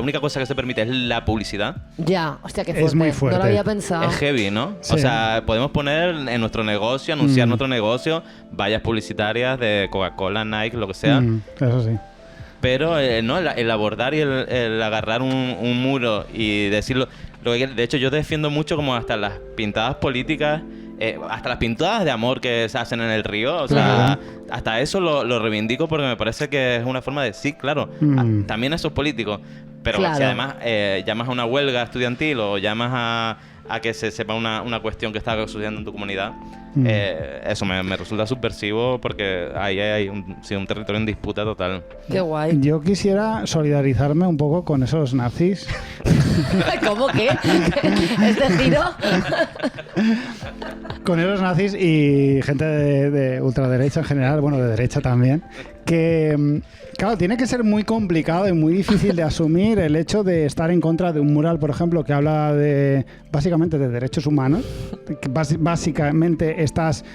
única cosa que se permite es la publicidad. Ya, hostia, qué fuerte. Es muy fuerte. No lo había pensado. Es heavy, ¿no? Sí. O sea, podemos poner en nuestro negocio, anunciar nuestro negocio, vallas publicitarias de Coca-Cola, Nike, lo que sea. Eso sí. Pero ¿no? el abordar y el agarrar un muro y decirlo... De hecho, yo defiendo mucho como hasta las pintadas políticas, hasta las pintadas de amor que se hacen en el río. O sea, hasta eso lo reivindico porque me parece que es una forma de... Sí, claro, también eso es político. Pero Claro. si además llamas a una huelga estudiantil o llamas a que se sepa una cuestión que está sucediendo en tu comunidad, eso me resulta subversivo porque ahí hay un territorio en disputa total. Qué guay. Yo quisiera solidarizarme un poco con esos nazis. ¿Cómo qué? ¿Este giro? Con esos nazis y gente de ultraderecha en general, bueno, de derecha también, que, claro, tiene que ser muy complicado y muy difícil de asumir el hecho de estar en contra de un mural, por ejemplo, que habla básicamente de derechos humanos, que básicamente estás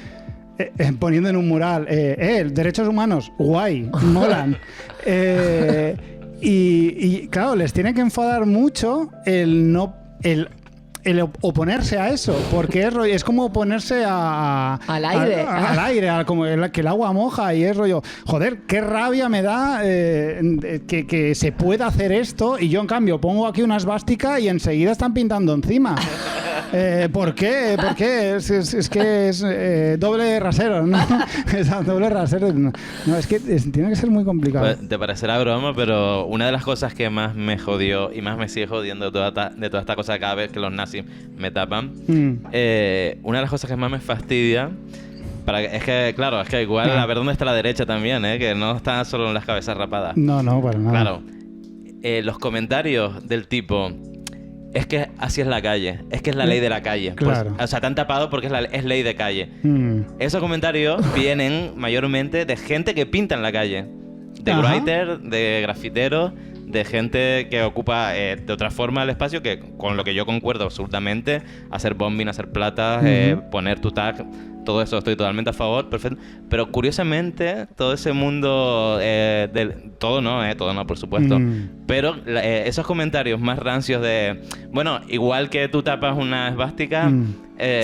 poniendo en un mural derechos humanos, guay, molan. Y claro, les tiene que enfadar mucho el oponerse a eso, porque es como oponerse al aire. al aire, como que el agua moja, y es rollo, joder, qué rabia me da que se pueda hacer esto, y yo en cambio pongo aquí una esvástica y enseguida están pintando encima. ¿Por qué? ¿Por qué? Es que es doble rasero, ¿no? Doble rasero. No, es que tiene que ser muy complicado. Pues, te parecerá broma, pero una de las cosas que más me jodió y más me sigue jodiendo de toda esta cosa cada vez que los nazis me tapan, una de las cosas que más me fastidia, es que igual a ver dónde está la derecha también, que no está solo en las cabezas rapadas. No, para nada. Claro. Los comentarios del tipo... Es que así es la calle. Es que es la ley de la calle. Claro. O sea, te han tapado porque es ley de calle. Esos comentarios vienen mayormente de gente que pinta en la calle. De writer, de grafiteros, de gente que ocupa de otra forma el espacio, que con lo que yo concuerdo absolutamente. Hacer bombing, hacer platas, poner tu tag... Todo eso estoy totalmente a favor, perfecto. Pero curiosamente, todo ese mundo todo no, por supuesto. Pero esos comentarios más rancios de... Bueno, igual que tú tapas una esvástica...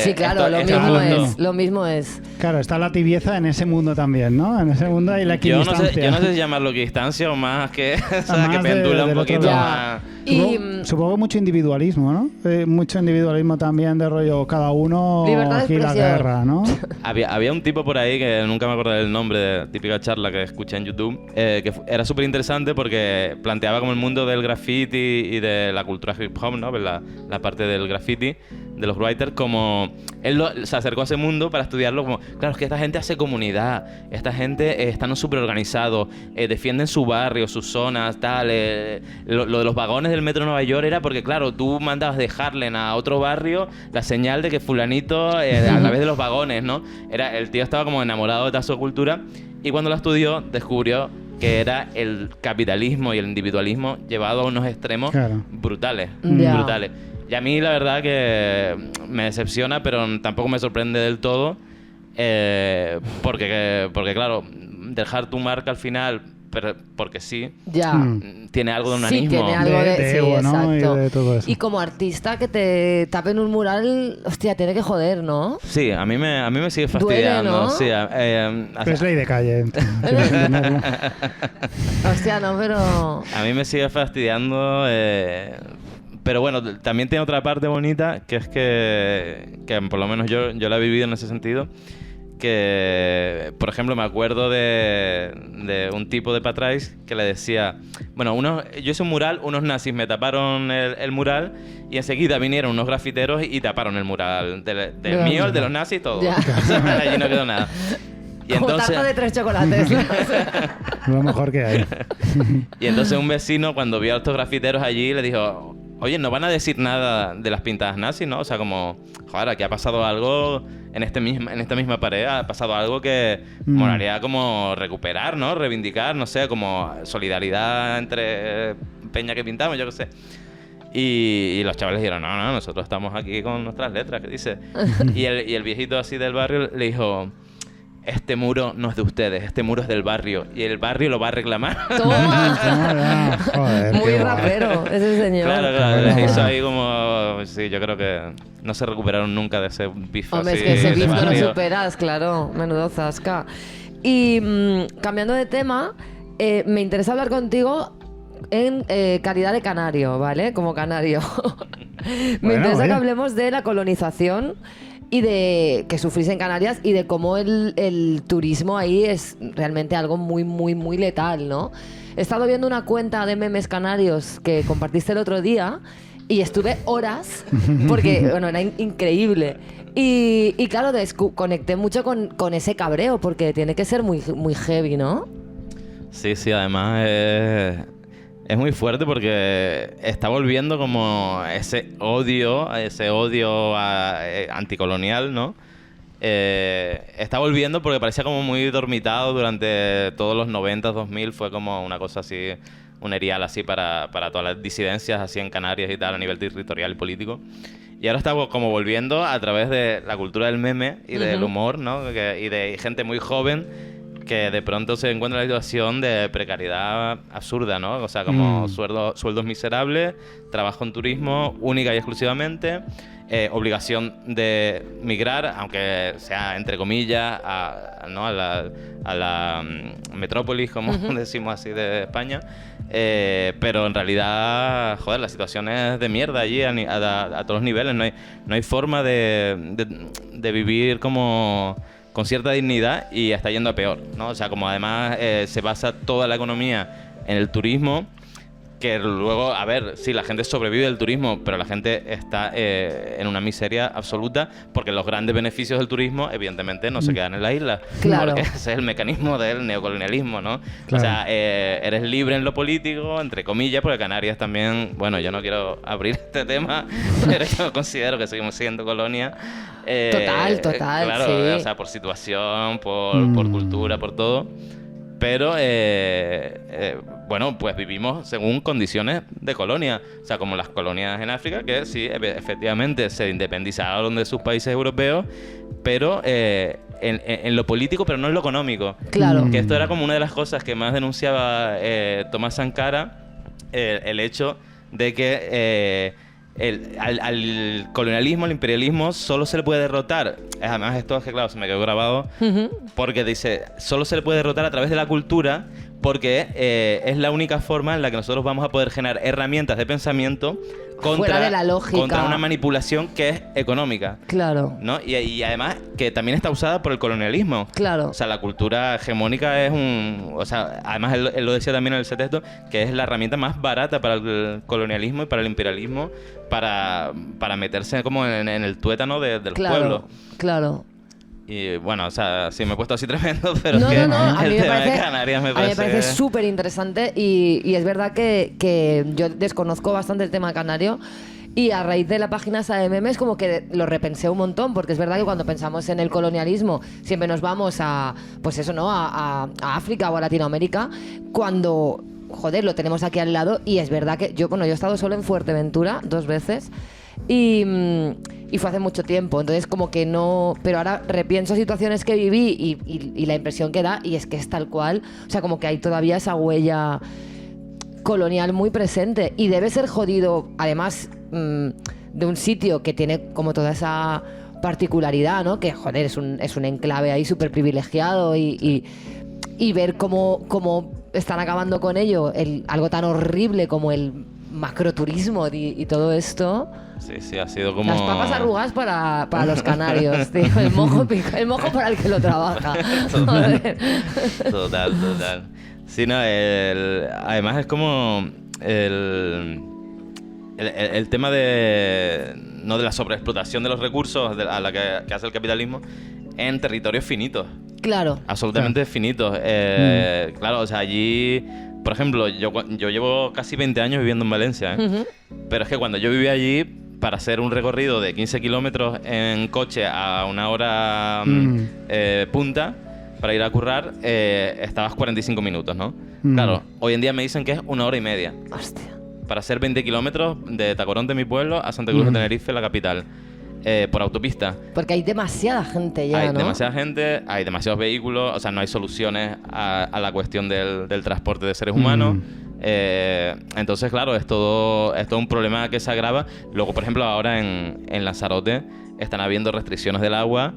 sí, claro, lo mismo es. Claro, está la tibieza en ese mundo también, ¿no? En ese mundo hay la equidistancia. Yo no sé si llamarlo equidistancia o más que... o sea, que pendula un poquito más... Supongo mucho individualismo, ¿no? Mucho individualismo también de rollo cada uno aquí la guerra, ¿no? Había un tipo por ahí que nunca me acuerdo del nombre, de típica charla que escuché en YouTube, que era súper interesante porque planteaba como el mundo del graffiti y de la cultura hip hop, ¿no? La parte del graffiti, de los writers, como él se acercó a ese mundo para estudiarlo como, claro, es que esta gente hace comunidad, esta gente están súper organizados, defienden su barrio, sus zonas, tal. Lo de los vagones del metro de Nueva York era porque, claro, tú mandabas de Harlem a otro barrio la señal de que fulanito a través de los vagones, ¿no? El tío estaba como enamorado de toda su cultura, y cuando lo estudió descubrió que era el capitalismo y el individualismo llevado a unos extremos brutales. Y a mí la verdad que me decepciona, pero tampoco me sorprende del todo, porque claro, dejar tu marca al final, pero porque sí, tiene algo de unanismo. Sí, tiene algo de ego, ¿no? exacto. Y de todo eso. Y como artista que te tapen un mural, hostia, tiene que joder, ¿no? Sí, a mí me sigue fastidiando. Duele, ¿no? Sí, Es ley de calle. Hostia, no, pero... A mí me sigue fastidiando, pero bueno, también tiene otra parte bonita, que es que por lo menos yo la he vivido en ese sentido, que, por ejemplo, me acuerdo de un tipo de Patrais que le decía, bueno, yo hice un mural, unos nazis me taparon el mural, y enseguida vinieron unos grafiteros y taparon el mural del mío, el de los nazis, todo. Allí no quedó nada. Y como entonces, tarta de 3 chocolates. Lo mejor que hay. Y entonces un vecino, cuando vio a estos grafiteros allí, le dijo, oye, no van a decir nada de las pintadas nazis, ¿no? O sea, como, joder, aquí ha pasado algo en esta misma pared, ha pasado algo que molaría como recuperar, ¿no? Reivindicar, no sé, como solidaridad entre peña que pintamos, yo qué sé. Y los chavales dijeron, no, nosotros estamos aquí con nuestras letras, ¿qué dice? Y el viejito así del barrio le dijo, este muro no es de ustedes, este muro es del barrio. Y el barrio lo va a reclamar. ¡Toma! Joder, Muy qué guay. rapero, ese señor. Claro, les hizo ahí como... Sí, yo creo que no se recuperaron nunca de ese bife Hombre, así es que ese de beef no lo barrio. superas, claro. Menudo zasca. Y cambiando de tema, me interesa hablar contigo en calidad de canario, ¿vale? Como canario. Me Bueno, interesa oye. que hablemos de la colonización y de que sufrís en Canarias y de cómo el turismo ahí es realmente algo muy, muy, muy letal, ¿no? He estado viendo una cuenta de memes canarios que compartiste el otro día y estuve horas porque, bueno, era increíble. Y claro, conecté mucho con ese cabreo porque tiene que ser muy, muy heavy, ¿no? Sí, además es muy fuerte porque está volviendo como ese odio anticolonial, ¿no? Está volviendo porque parecía como muy dormitado durante todos los 90, 2000. Fue como una cosa así, un erial así para todas las disidencias así en Canarias y tal a nivel territorial y político. Y ahora está como volviendo a través de la cultura del meme y del humor, ¿no? Y de gente muy joven que de pronto se encuentra en la situación de precariedad absurda, ¿no? O sea, como sueldos miserables, trabajo en turismo única y exclusivamente, obligación de migrar, aunque sea entre comillas, a la metrópolis, como decimos así, de España. Pero en realidad, joder, la situación es de mierda allí a todos los niveles. No hay forma de vivir como con cierta dignidad y está yendo a peor, ¿no? O sea, como además se basa toda la economía en el turismo, que luego, a ver, sí, la gente sobrevive del turismo, pero la gente está en una miseria absoluta porque los grandes beneficios del turismo, evidentemente, no se quedan en la isla. Claro. Porque ese es el mecanismo del neocolonialismo, ¿no? Claro. O sea, eres libre en lo político, entre comillas, porque Canarias también, bueno, yo no quiero abrir este tema, pero yo considero que seguimos siendo colonia. Total, claro, sí. o sea, por situación, por cultura, por todo. Pero, bueno, pues vivimos según condiciones de colonia. O sea, como las colonias en África, que sí, efectivamente se independizaron de sus países europeos, pero en lo político, pero no en lo económico. Claro. Que esto era como una de las cosas que más denunciaba Tomás Sankara, el hecho de que al colonialismo, al imperialismo, solo se le puede derrotar. Además, esto es que, claro, se me quedó grabado, porque dice, solo se le puede derrotar a través de la cultura, porque es la única forma en la que nosotros vamos a poder generar herramientas de pensamiento Fuera de la lógica. contra una manipulación que es económica, Claro, ¿no? Y además que también está usada por el colonialismo. claro. O sea, la cultura hegemónica es o sea, además él lo decía también en el texto, que es la herramienta más barata para el colonialismo y para el imperialismo, para meterse como en el tuétano del pueblo. Claro. Y bueno, o sea, sí me he puesto así tremendo, pero No, es que no, a mí el me tema parece, de Canarias me a mí me parece... parece súper interesante y es verdad que yo desconozco bastante el tema canario y a raíz de la página esa de memes como que lo repensé un montón, porque es verdad que cuando pensamos en el colonialismo siempre nos vamos a, pues eso, ¿no? A África o a Latinoamérica, cuando, joder, lo tenemos aquí al lado y es verdad que yo he estado solo en Fuerteventura 2 veces y fue hace mucho tiempo, entonces como que no, pero ahora repienso situaciones que viví y la impresión que da y es que es tal cual, o sea, como que hay todavía esa huella colonial muy presente y debe ser jodido, además de un sitio que tiene como toda esa particularidad, ¿no? Que joder, es un enclave ahí súper privilegiado y ver cómo están acabando con ello, algo tan horrible como el macroturismo y todo esto. Sí, ha sido como... Las papas arrugadas para los canarios, tío. El mojo para el que lo trabaja. Joder. Total. Sí, no, además es como el tema de la sobreexplotación de los recursos a la que hace el capitalismo en territorios finitos. Claro. Absolutamente finitos. Claro, o sea, allí... Por ejemplo, yo llevo casi 20 años viviendo en Valencia, ¿eh? Pero es que cuando yo vivía allí, para hacer un recorrido de 15 kilómetros en coche a una hora punta, para ir a currar, estabas 45 minutos, ¿no? Claro, hoy en día me dicen que es 1 hora y media. Hostia. para hacer 20 kilómetros de Tacoronte, mi pueblo, a Santa Cruz de Tenerife, la capital, por autopista. Porque hay demasiada gente ya, Hay ¿no? demasiada gente, hay demasiados vehículos, o sea, no hay soluciones a la cuestión del transporte de seres humanos. Entonces, claro, es todo un problema que se agrava. Luego, por ejemplo, ahora en Lanzarote están habiendo restricciones del agua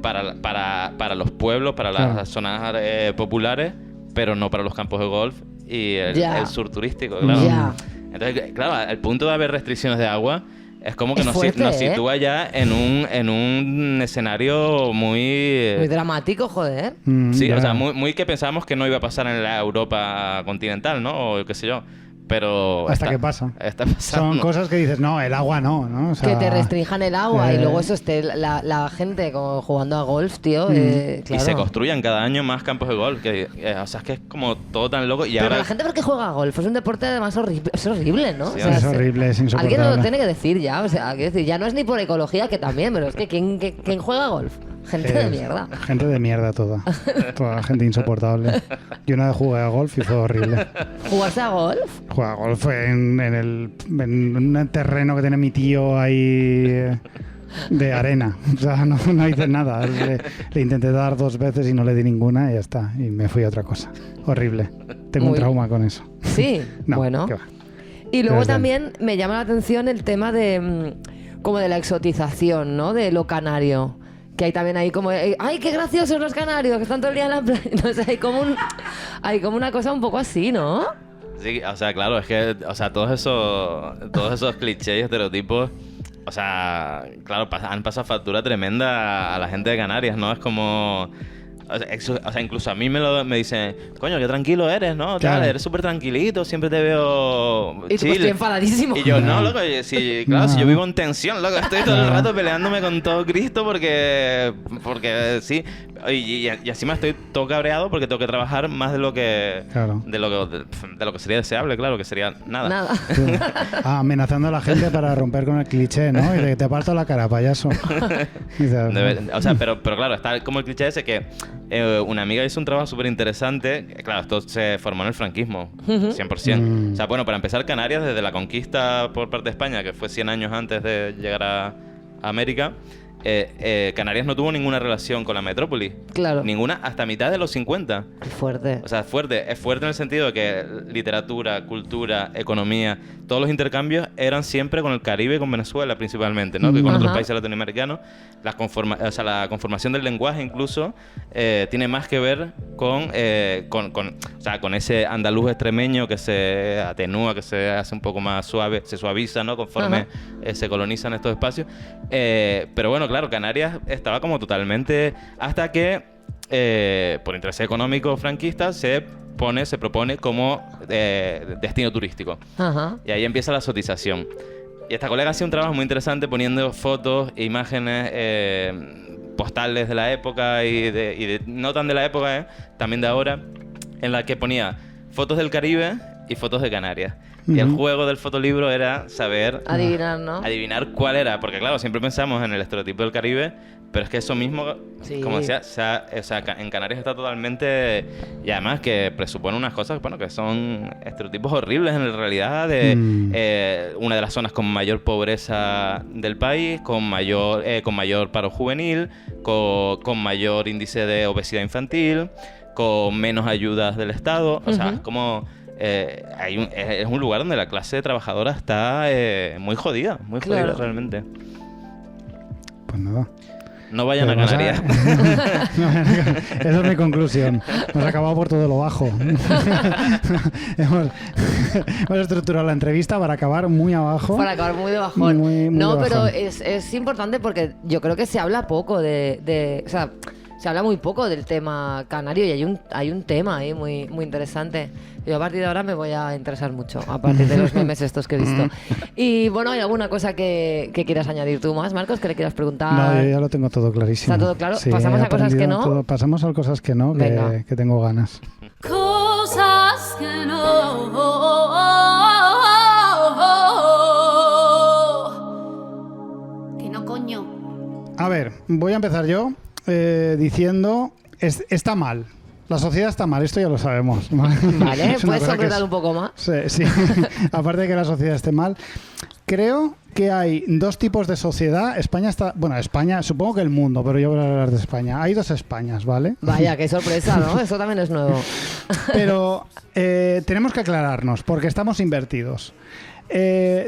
para los pueblos, para las zonas populares, pero no para los campos de golf y el sur turístico, claro. Ya. Entonces, claro, el punto de haber restricciones de agua es como que Es fuerte, nos sitúa ya en un escenario muy Muy dramático, joder. sí, Ya. o sea, muy que pensábamos que no iba a pasar en la Europa continental, ¿no? O qué sé yo. Pero Hasta que pasa. Está pasando. Son cosas que dices, no, el agua no. O sea, Que te restrinjan el agua y eh, luego eso esté la gente como jugando a golf, tío. Y Claro. se construyan cada año más campos de golf. O sea, es que es como todo tan loco. Y Pero ahora la gente, ¿por qué juega a golf? Es un deporte además horrible, es horrible, ¿no? Sí, es horrible, es insoportable. Alguien lo tiene que decir ya, o sea, quiero decir, ya no es ni por ecología, que también, pero es que ¿quién juega a golf? Gente de mierda. Gente de mierda toda. Toda gente insoportable. Yo una vez jugué a golf y fue horrible. ¿Jugaste a golf? Jugué a golf en un terreno que tiene mi tío ahí de arena. O sea, no hice nada. Le intenté dar 2 veces y no le di ninguna y ya está. Y me fui a otra cosa. Horrible. Tengo un Muy- trauma con eso. Sí, No, bueno. qué va. Y luego Desde- también me llama la atención el tema de como de la exotización, ¿no? De lo canario. Que hay también ahí como, ¡ay, qué graciosos los canarios! Que están todo el día en la playa. No sé, hay como una cosa un poco así, ¿no? sí, o sea, claro, es que, o sea, todos esos clichés y estereotipos, o sea, claro, han pasado factura tremenda a la gente de Canarias, ¿no? Es como... O sea, incluso a mí me dicen, coño, qué tranquilo eres, ¿no? Claro. Eres súper tranquilito, siempre te veo Y tú, pues, chill. estoy enfadadísimo. Y yo, no, loco, claro, si yo No. vivo en tensión, loco, estoy todo el rato peleándome con todo Cristo porque sí. Y encima estoy todo cabreado porque tengo que trabajar más de lo que Claro. de lo que sería deseable, claro, que sería nada. Nada. Sí. Amenazando a la gente para romper con el cliché, ¿no? Y de que te parto la cara, payaso. Y dices, O sea, pero claro, está como el cliché ese que una amiga hizo un trabajo súper interesante. Claro, esto se formó en el franquismo, 100%. O sea, bueno, para empezar, Canarias, desde la conquista por parte de España, que fue 100 años antes de llegar a América, Canarias no tuvo ninguna relación con la metrópoli. Claro. Ninguna hasta mitad de los 50. Qué fuerte. O sea, es fuerte en el sentido de que literatura, cultura, economía, todos los intercambios eran siempre con el Caribe y con Venezuela principalmente, ¿no? Que con otros Ajá. países latinoamericanos. La conformación del lenguaje incluso tiene más que ver con ese andaluz extremeño que se atenúa, que se hace un poco más suave, se suaviza, ¿no? Conforme se colonizan estos espacios. Pero bueno, claro, Canarias estaba como totalmente... Hasta que, por interés económico franquista, se propone como destino turístico. Ajá. Y ahí empieza la exotización. Y esta colega hacía un trabajo muy interesante poniendo fotos e imágenes postales de la época y no tan de la época, también de ahora, en la que ponía fotos del Caribe y fotos de Canarias. Y el juego del fotolibro era saber Adivinar, ¿no? cuál era, porque claro, siempre pensamos en el estereotipo del Caribe, pero es que eso mismo, Sí. como decía, en Canarias está totalmente... Y además que presupone unas cosas, bueno, que son estereotipos horribles en realidad, de una de las zonas con mayor pobreza del país, con mayor paro juvenil, con mayor índice de obesidad infantil, con menos ayudas del Estado, o sea, es como... es un lugar donde la clase trabajadora está muy jodida Claro. realmente. Pues nada. No vayan a Pero Canarias. Esa es mi conclusión. Hemos acabado por todo lo bajo. hemos estructurado la entrevista para acabar muy abajo. Para acabar muy de bajón. Muy No, de pero bajón. es importante porque yo creo que se habla poco o sea, se habla muy poco del tema canario y hay un tema ahí muy, muy interesante. Yo a partir de ahora me voy a interesar mucho, a partir de los memes estos que he visto. Y bueno, ¿hay alguna cosa que quieras añadir tú más, Marcos, que le quieras preguntar? No, yo ya lo tengo todo clarísimo. ¿Está todo claro? Sí, ¿Pasamos he a cosas que aprendido no? todo. Pasamos a cosas que no, Venga. que tengo ganas. Cosas que no. Que no, coño. A ver, voy a empezar yo diciendo... está mal. La sociedad está mal, esto ya lo sabemos. Vale, Es una ¿puedes cosa que concretar es- un poco más? Sí, sí. Aparte de que la sociedad esté mal, creo que hay dos tipos de sociedad. España está... Bueno, España, supongo que el mundo, pero yo voy a hablar de España. Hay dos Españas, ¿vale? Vaya, qué sorpresa, ¿no? Eso también es nuevo. Pero tenemos que aclararnos, porque estamos invertidos.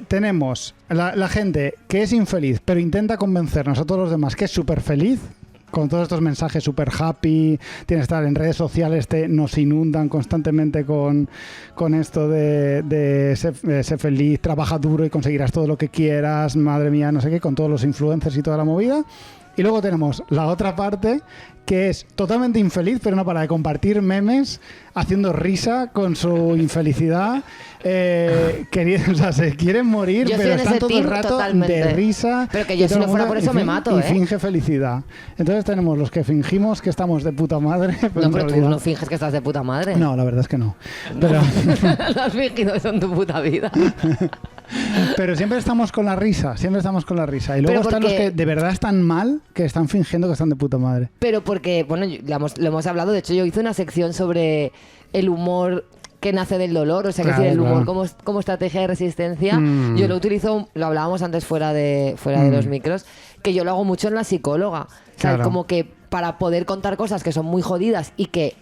Tenemos la gente que es infeliz, pero intenta convencernos a todos los demás que es súper feliz, con todos estos mensajes súper happy, tienes que estar en redes sociales, nos inundan constantemente con esto de ser feliz, trabaja duro y conseguirás todo lo que quieras, madre mía, no sé qué, con todos los influencers y toda la movida. Y luego tenemos la otra parte que es totalmente infeliz, pero no para de compartir memes, haciendo risa con su infelicidad, o sea, se quieren morir, Yo estoy pero en están ese todo el team rato totalmente. de risa. Pero que yo y si todo no el fuera mundo por eso me mato, y ¿eh? finge felicidad. Entonces tenemos los que fingimos que estamos de puta madre, pero No, en pero tú realidad... no finges que estás de puta madre. No, la verdad es que no. Pero, Lo has fingido eso en tu puta vida. pero siempre estamos con la risa, siempre estamos con la risa. Y luego Pero están los porque- que de verdad están mal, que están fingiendo que están de puta madre. Pero porque, bueno, lo hemos hablado, de hecho yo hice una sección sobre el humor que nace del dolor, o sea, que Claro, decir, el humor claro. como estrategia de resistencia. Yo lo utilizo, lo hablábamos antes fuera de los micros, que yo lo hago mucho en la psicóloga. O sea, Claro. como que para poder contar cosas que son muy jodidas y que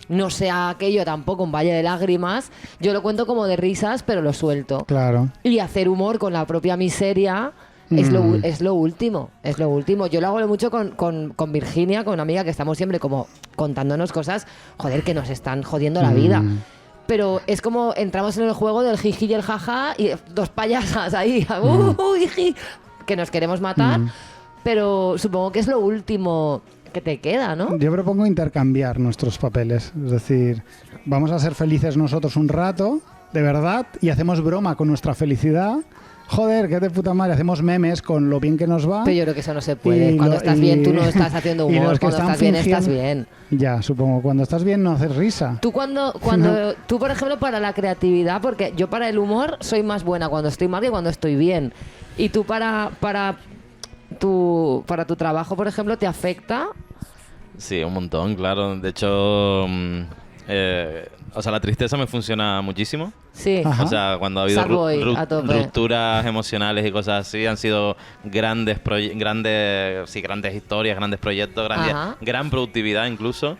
no sea aquello tampoco un valle de lágrimas, yo lo cuento como de risas, pero lo suelto. Claro. Y hacer humor con la propia miseria es lo último, es lo último. Yo lo hago mucho con Virginia, con una amiga que estamos siempre como contándonos cosas, joder, que nos están jodiendo la vida. Pero es como entramos en el juego del jiji y el jaja y dos payasas ahí, jiji, que nos queremos matar, pero supongo que es lo último que te queda, ¿no? Yo propongo intercambiar nuestros papeles. Es decir, vamos a ser felices nosotros un rato, de verdad, y hacemos broma con nuestra felicidad. Joder, qué de puta madre, hacemos memes con lo bien que nos va. Pero yo creo que eso no se puede. Y Cuando lo- estás y- bien, tú no estás haciendo y humor. los que Cuando están estás bien, estás fingiendo- bien. Ya, supongo. Cuando estás bien no haces risa. Tú tú por ejemplo para la creatividad, porque yo para el humor soy más buena cuando estoy mal que cuando estoy bien. Y tú para tu trabajo, por ejemplo, ¿te afecta? Sí, un montón, claro. De hecho, o sea, la tristeza me funciona muchísimo. Sí. Ajá. O sea, cuando ha habido Sad boy, a tope. rupturas emocionales y cosas así, han sido grandes historias, grandes proyectos, Ajá. gran productividad incluso.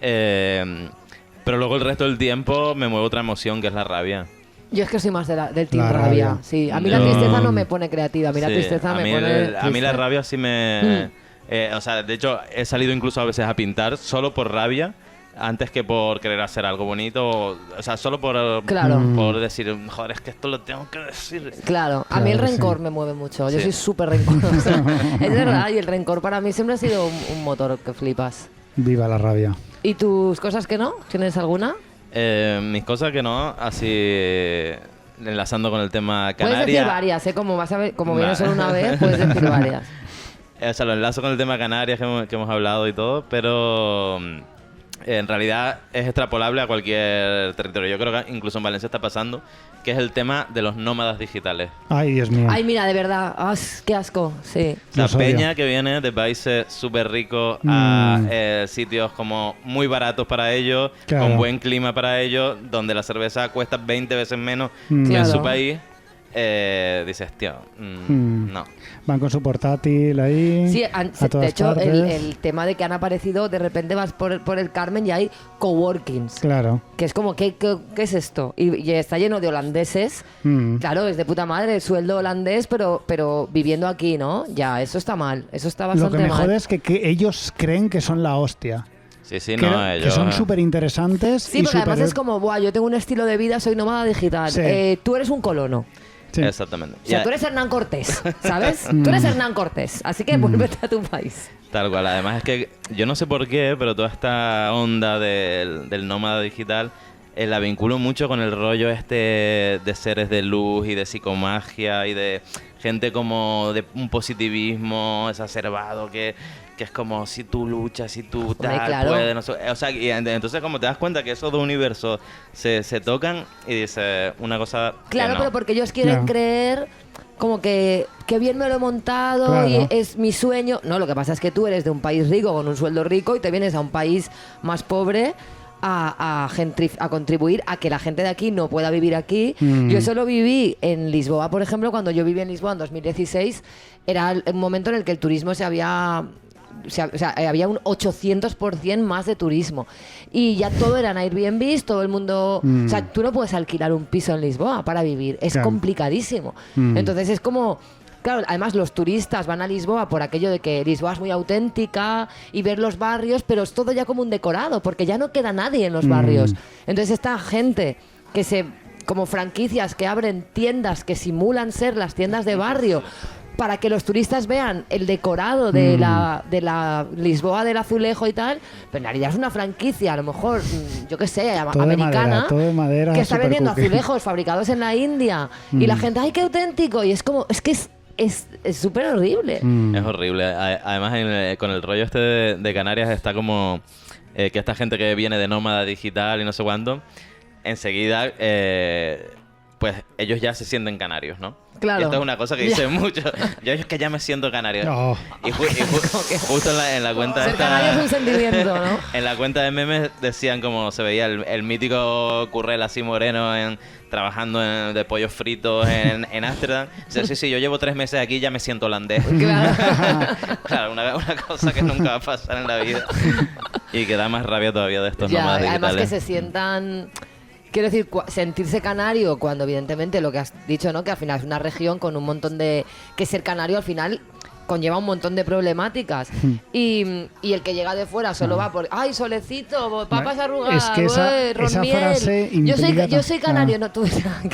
Pero luego el resto del tiempo me mueve otra emoción, que es la rabia. Yo es que soy más del team La rabia. rabia. Sí, a mí la Yo- tristeza no me pone creativa, a mí la Sí, tristeza a me mí pone a mí la triste. rabia sí me... o sea, de hecho, he salido incluso a veces a pintar solo por rabia, antes que por querer hacer algo bonito. O sea, solo por, Claro. por decir, joder, es que esto lo tengo que decir. Claro, a mí el Claro, rencor sí. me mueve mucho. Yo Sí. soy súper rencorosa. Es verdad, y el rencor para mí siempre ha sido un motor que flipas. Viva la rabia. ¿Y tus cosas que no? ¿Tienes alguna? Mis cosas que no, así enlazando con el tema Puedes decir Canarias. varias, ¿eh? Como vas a ver, como Vale. vienes solo una vez, puedes decir varias. O sea, lo enlazo con el tema Canarias que hemos hablado y todo, pero en realidad es extrapolable a cualquier territorio. Yo creo que incluso en Valencia está pasando, que es el tema de los nómadas digitales. Ay, Dios mío. Ay, mira, de verdad, qué asco, sí. La Los odio. peña que viene de países súper ricos a sitios como muy baratos para ellos, Claro. con buen clima para ellos, donde la cerveza cuesta 20 veces menos que en Claro. su país. Dices, tío, no. Van con su portátil ahí. Sí, a de todas hecho, partes. el tema de que han aparecido, de repente vas por el Carmen y hay coworkings. Claro. Que es como, ¿qué es esto? Y está lleno de holandeses. Mm. Claro, es de puta madre, sueldo holandés, pero viviendo aquí, ¿no? Ya, eso está mal, eso está Lo bastante que me mal. jode es que ellos creen que son la hostia. Sí, sí, que, no, que ellos... son súper interesantes. Sí, porque además es como, buah, yo tengo un estilo de vida, soy nómada digital. Sí. Tú eres un colono. Sí. Exactamente. O sea, Ya, tú eres Hernán Cortés, ¿sabes? Tú eres Hernán Cortés, así que vuélvete a tu país. Tal cual. Además es que yo no sé por qué, pero toda esta onda del nómada digital la vinculo mucho con el rollo este de seres de luz y de psicomagia y de gente como de un positivismo exacerbado que es como si tú luchas, si tú tal, claro. puedes, no sé. O sea, y entonces como te das cuenta que esos dos universos se tocan y dices una cosa que Claro, no. pero porque ellos quieren Claro. creer como que bien me lo he montado Claro. y es mi sueño. No, lo que pasa es que tú eres de un país rico con un sueldo rico y te vienes a un país más pobre a contribuir a que la gente de aquí no pueda vivir aquí. Yo solo viví en Lisboa, por ejemplo, cuando yo viví en Lisboa en 2016, era un momento en el que el turismo había un 800% más de turismo. Y ya todo eran Airbnbs, todo el mundo... O sea, tú no puedes alquilar un piso en Lisboa para vivir. Es Claro. complicadísimo. Entonces es como... Claro, además los turistas van a Lisboa por aquello de que Lisboa es muy auténtica y ver los barrios, pero es todo ya como un decorado, porque ya no queda nadie en los barrios. Entonces esta gente como franquicias que abren tiendas que simulan ser las tiendas de barrio para que los turistas vean el decorado de la Lisboa del azulejo y tal, pero en realidad es una franquicia, a lo mejor, yo qué sé, Todo americana, todo de madera, que está super vendiendo cookie. azulejos fabricados en la India y la gente, ¡ay, qué auténtico! Y es como, es que es súper horrible. Es horrible. Además, con el rollo este de Canarias está como que esta gente que viene de nómada digital y no sé cuánto, enseguida, pues ellos ya se sienten canarios, ¿no? Claro. Y esto es una cosa que dicen mucho. Yo es que ya me siento canario. No. Y justo en la cuenta Ser esta... canario es un sentimiento, ¿no? En la cuenta de memes decían como se veía el mítico Currel así moreno trabajando de pollos fritos en Ámsterdam. Dice, sí, yo llevo 3 meses aquí y ya me siento holandés. Claro. Claro, una cosa que nunca va a pasar en la vida. Y que da más rabia todavía de estos Ya, nómadas además que digitales. se sientan... Quiero decir, sentirse canario cuando evidentemente lo que has dicho, ¿no? Que al final es una región con un montón de... Que ser canario al final conlleva un montón de problemáticas. Y el que llega de fuera solo va por... ¡Ay, solecito! ¡Papas arrugadas! Es que esa ¡Ron miel! frase Yo implica... soy canario, no tú.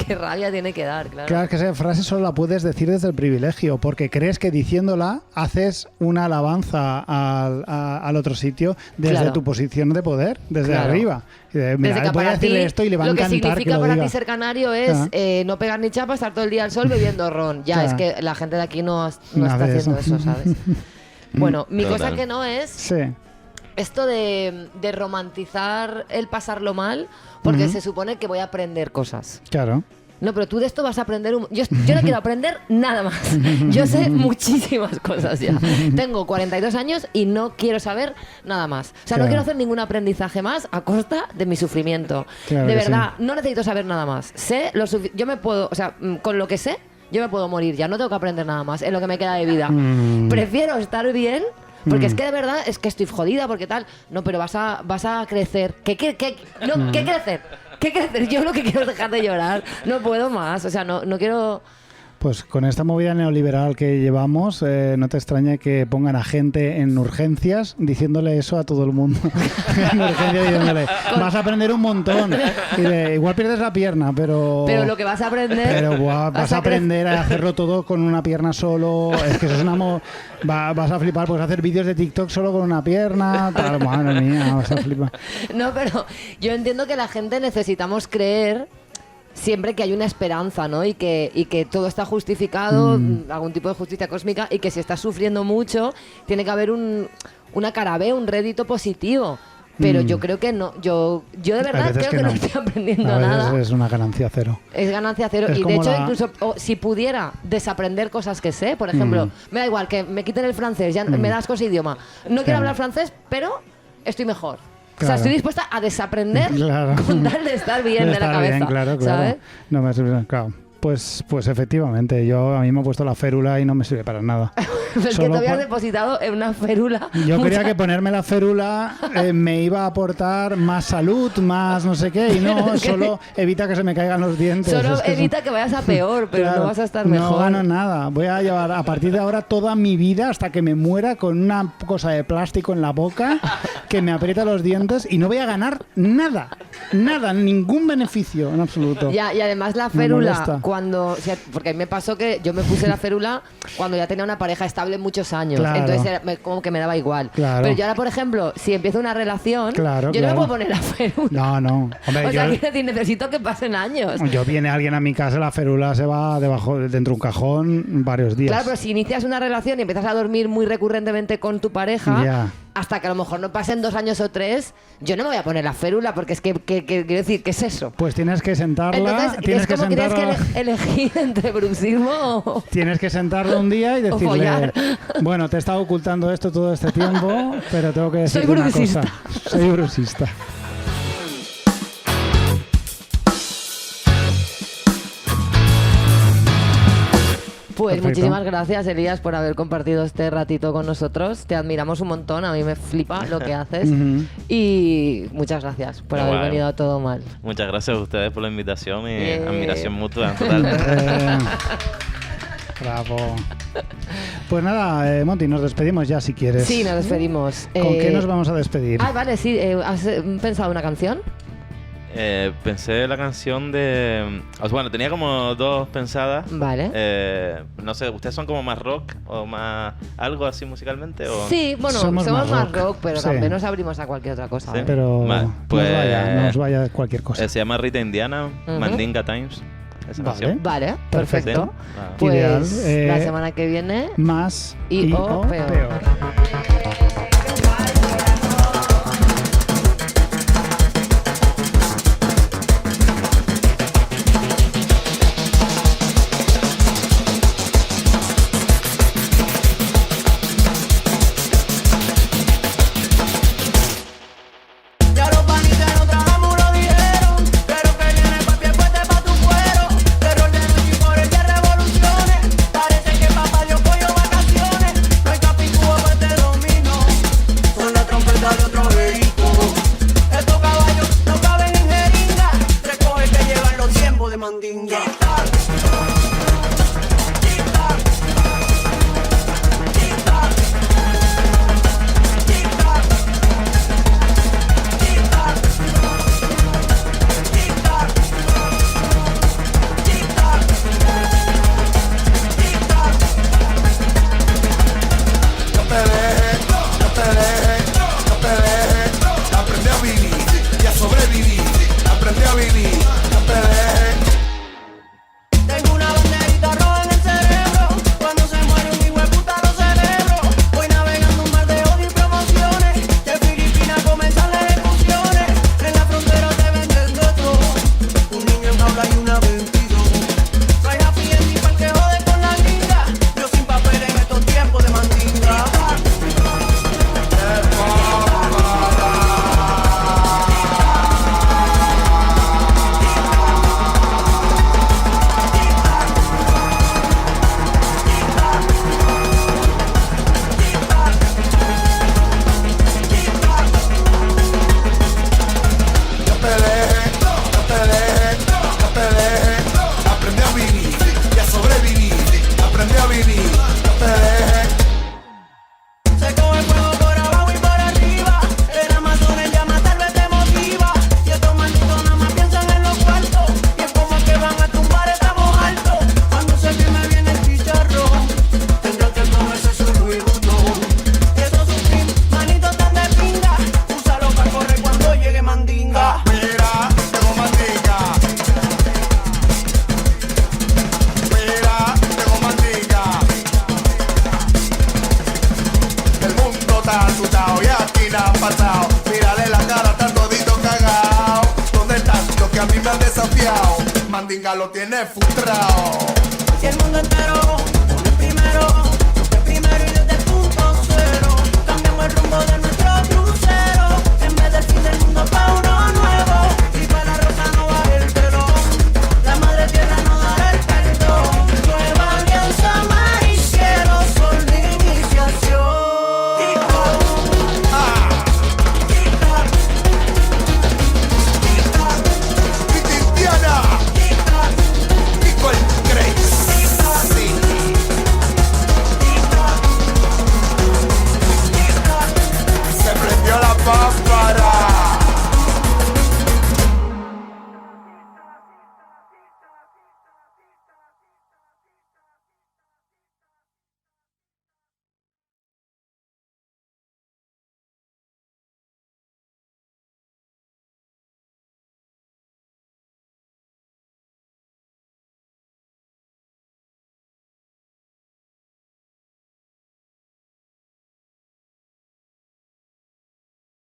Qué rabia tiene que dar, claro. Claro, es que esa frase solo la puedes decir desde el privilegio, porque crees que diciéndola haces una alabanza al otro sitio desde Claro. tu posición de poder, desde Claro. arriba. Y de, Desde mira, que voy a para decirle ti, esto y le va a lo que encantar que significa lo para diga. ti ser canario es no pegar ni chapa, estar todo el día al sol bebiendo ron. Ya, Claro. es que la gente de aquí no está Nada de haciendo eso, ¿sabes? Bueno, mi Total. cosa que no es Sí. esto de romantizar el pasarlo mal, porque se supone que voy a aprender cosas. Claro. No, pero tú de esto vas a aprender... Yo no quiero aprender nada más. Yo sé muchísimas cosas ya. Tengo 42 años y no quiero saber nada más. O sea, Claro. no quiero hacer ningún aprendizaje más a costa de mi sufrimiento. Claro de que verdad, no necesito saber nada más. Sé lo yo me puedo... O sea, con lo que sé, yo me puedo morir ya. No tengo que aprender nada más en lo que me queda de vida. Prefiero estar bien... Porque es que de verdad es que estoy jodida porque tal. No, pero vas a crecer. ¿Qué crecer? ¿Qué crecer? Yo lo que quiero es dejar de llorar. No puedo más. O sea, no quiero... Pues con esta movida neoliberal que llevamos, no te extrañe que pongan a gente en urgencias diciéndole eso a todo el mundo. En urgencias diciéndole, vas a aprender un montón. Y igual pierdes la pierna, pero... Pero lo que vas a aprender... Pero buah, vas a a aprender a hacerlo todo con una pierna solo. Es que eso es una... vas a flipar, puedes hacer vídeos de TikTok solo con una pierna. Tal, madre mía, vas a flipar. No, pero yo entiendo que la gente necesitamos creer siempre que hay una esperanza, ¿no? Y que todo está justificado, algún tipo de justicia cósmica, y que si estás sufriendo mucho, tiene que haber una cara B, un rédito positivo. Pero yo creo que no. Yo de verdad veces creo que no estoy aprendiendo A veces nada. es una ganancia cero. Es ganancia cero. Es Y de como hecho, la- incluso si pudiera desaprender cosas que sé, por ejemplo, me da igual que me quiten el francés, ya me da asco ese idioma. No quiero Claro. hablar francés, pero estoy mejor. O Claro. sea, estoy dispuesta a desaprender Claro. con tal de estar bien de la Estar cabeza. bien, claro. ¿Sabes? No me sirve, claro. Pues efectivamente, a mí me he puesto la férula y no me sirve para nada. Pero es que Solo te habías pa- depositado en una férula. Yo mucha- creía que ponerme la férula me iba a aportar más salud, más no sé qué, y no, solo evita que se me caigan los dientes. Solo Es que evita que vayas a peor, pero Claro, no vas a estar mejor. No gano nada. Voy a llevar a partir de ahora toda mi vida hasta que me muera con una cosa de plástico en la boca que me aprieta los dientes y no voy a ganar nada. Nada, ningún beneficio en absoluto. Ya, y además la Me férula, molesta. cuando... o sea, porque a mí me pasó que yo me puse la férula cuando ya tenía una pareja estable muchos años. Claro. Entonces como que me daba igual. Claro. Pero yo ahora, por ejemplo, si empiezo una relación, Claro, yo no me claro. puedo poner la férula. No, no. Hombre, O sea, quiero decir, necesito que pasen años. yo viene alguien a mi casa, la férula se va dentro de un cajón varios días. Claro, pero si inicias una relación y empiezas a dormir muy recurrentemente con tu pareja, Ya. hasta que a lo mejor no pasen 2 años o 3, yo no me voy a poner la férula, porque es que quiero decir, ¿qué es eso? Pues tienes que sentarla. Entonces, tienes que tienes sentarla. que elegir entre bruxismo o... Tienes que sentarla un día y O decirle, follar. bueno, te he estado ocultando esto todo este tiempo, pero tengo que decirte Soy una bruxista. cosa. Soy bruxista. Pues Perfecto. muchísimas gracias, Elías, por haber compartido este ratito con nosotros. Te admiramos un montón, a mí me flipa lo que haces. Ujú. Y muchas gracias por Qué haber guay. venido a Todo Mal. Muchas gracias a ustedes por la invitación y Bien. admiración mutua total. Bravo. Pues nada, Monty, nos despedimos ya si quieres. Sí, nos despedimos. ¿Con qué nos vamos a despedir? Ah, vale, sí. ¿Has pensado una canción? Pensé la canción de... bueno, tenía como 2 pensadas. Vale. No sé, ¿ustedes son como más rock o más algo así musicalmente? O... Sí, bueno, Somos somos más más rock, rock, pero sí. también nos abrimos a cualquier otra cosa. Sí. ¿eh? Pero Vale, pues- nos vaya cualquier cosa. Se llama Rita Indiana, Ujú. Mandinga Times. Esa Vale. canción. Vale, Perfecto. perfecto. Ah. Pues Ideal. la semana que viene... Más Y o o peor. peor. Ya los paniqueros trabajamos lo dijeron, pero que viene pa' pie fuerte pa' tu cuero. Terror de noche y por el día revoluciones. Parece que papá dio pollo vacaciones. No hay capicúa pa' este dominó. Son la trompeta de otro vehículo. Estos caballos no caben en jeringa. Recoge que llevan los tiempos de mandinga. No te dejes, no te dejes, no te dejes. Aprende a vivir y a sobrevivir. Aprende a vivir, no te dejes. Tengo una banderita roja en el cerebro. Cuando se muere un hijo de puta lo celebro. Voy navegando un mar de odio y promociones. De Filipinas comienzan las ejecuciones. En la frontera te venden de todo. Un niño en jaula y una 22. Soy happy en mi parque jode con la gringa. Yo sin papel en estos tiempos de mandinga. No te dejes, no te dejes, no te dejes. Aprende a vivir y a sobrevivir. Aprende a vivir, no te dejes. Se coge fuego por abajo y por arriba. El Amazon en llamas tal vez te motiva. Y estos malditos nada más piensan en los cuartos. Y es como que van a tumbar, estamos altos. Cuando se firme viene el chicharrón, tendrá que comerse su ruido. Y esos sus manitos tan de pinga. Úsalo para correr cuando llegue mandinga. Mira, tengo mandinga. Mira, tengo mandinga. El mundo está asustado y aquí nada ha pasado. Mírale la cara, está todito cagao. ¿Dónde están los que a mí me han desafiado? Mandinga lo tiene frustrado. Si el mundo entero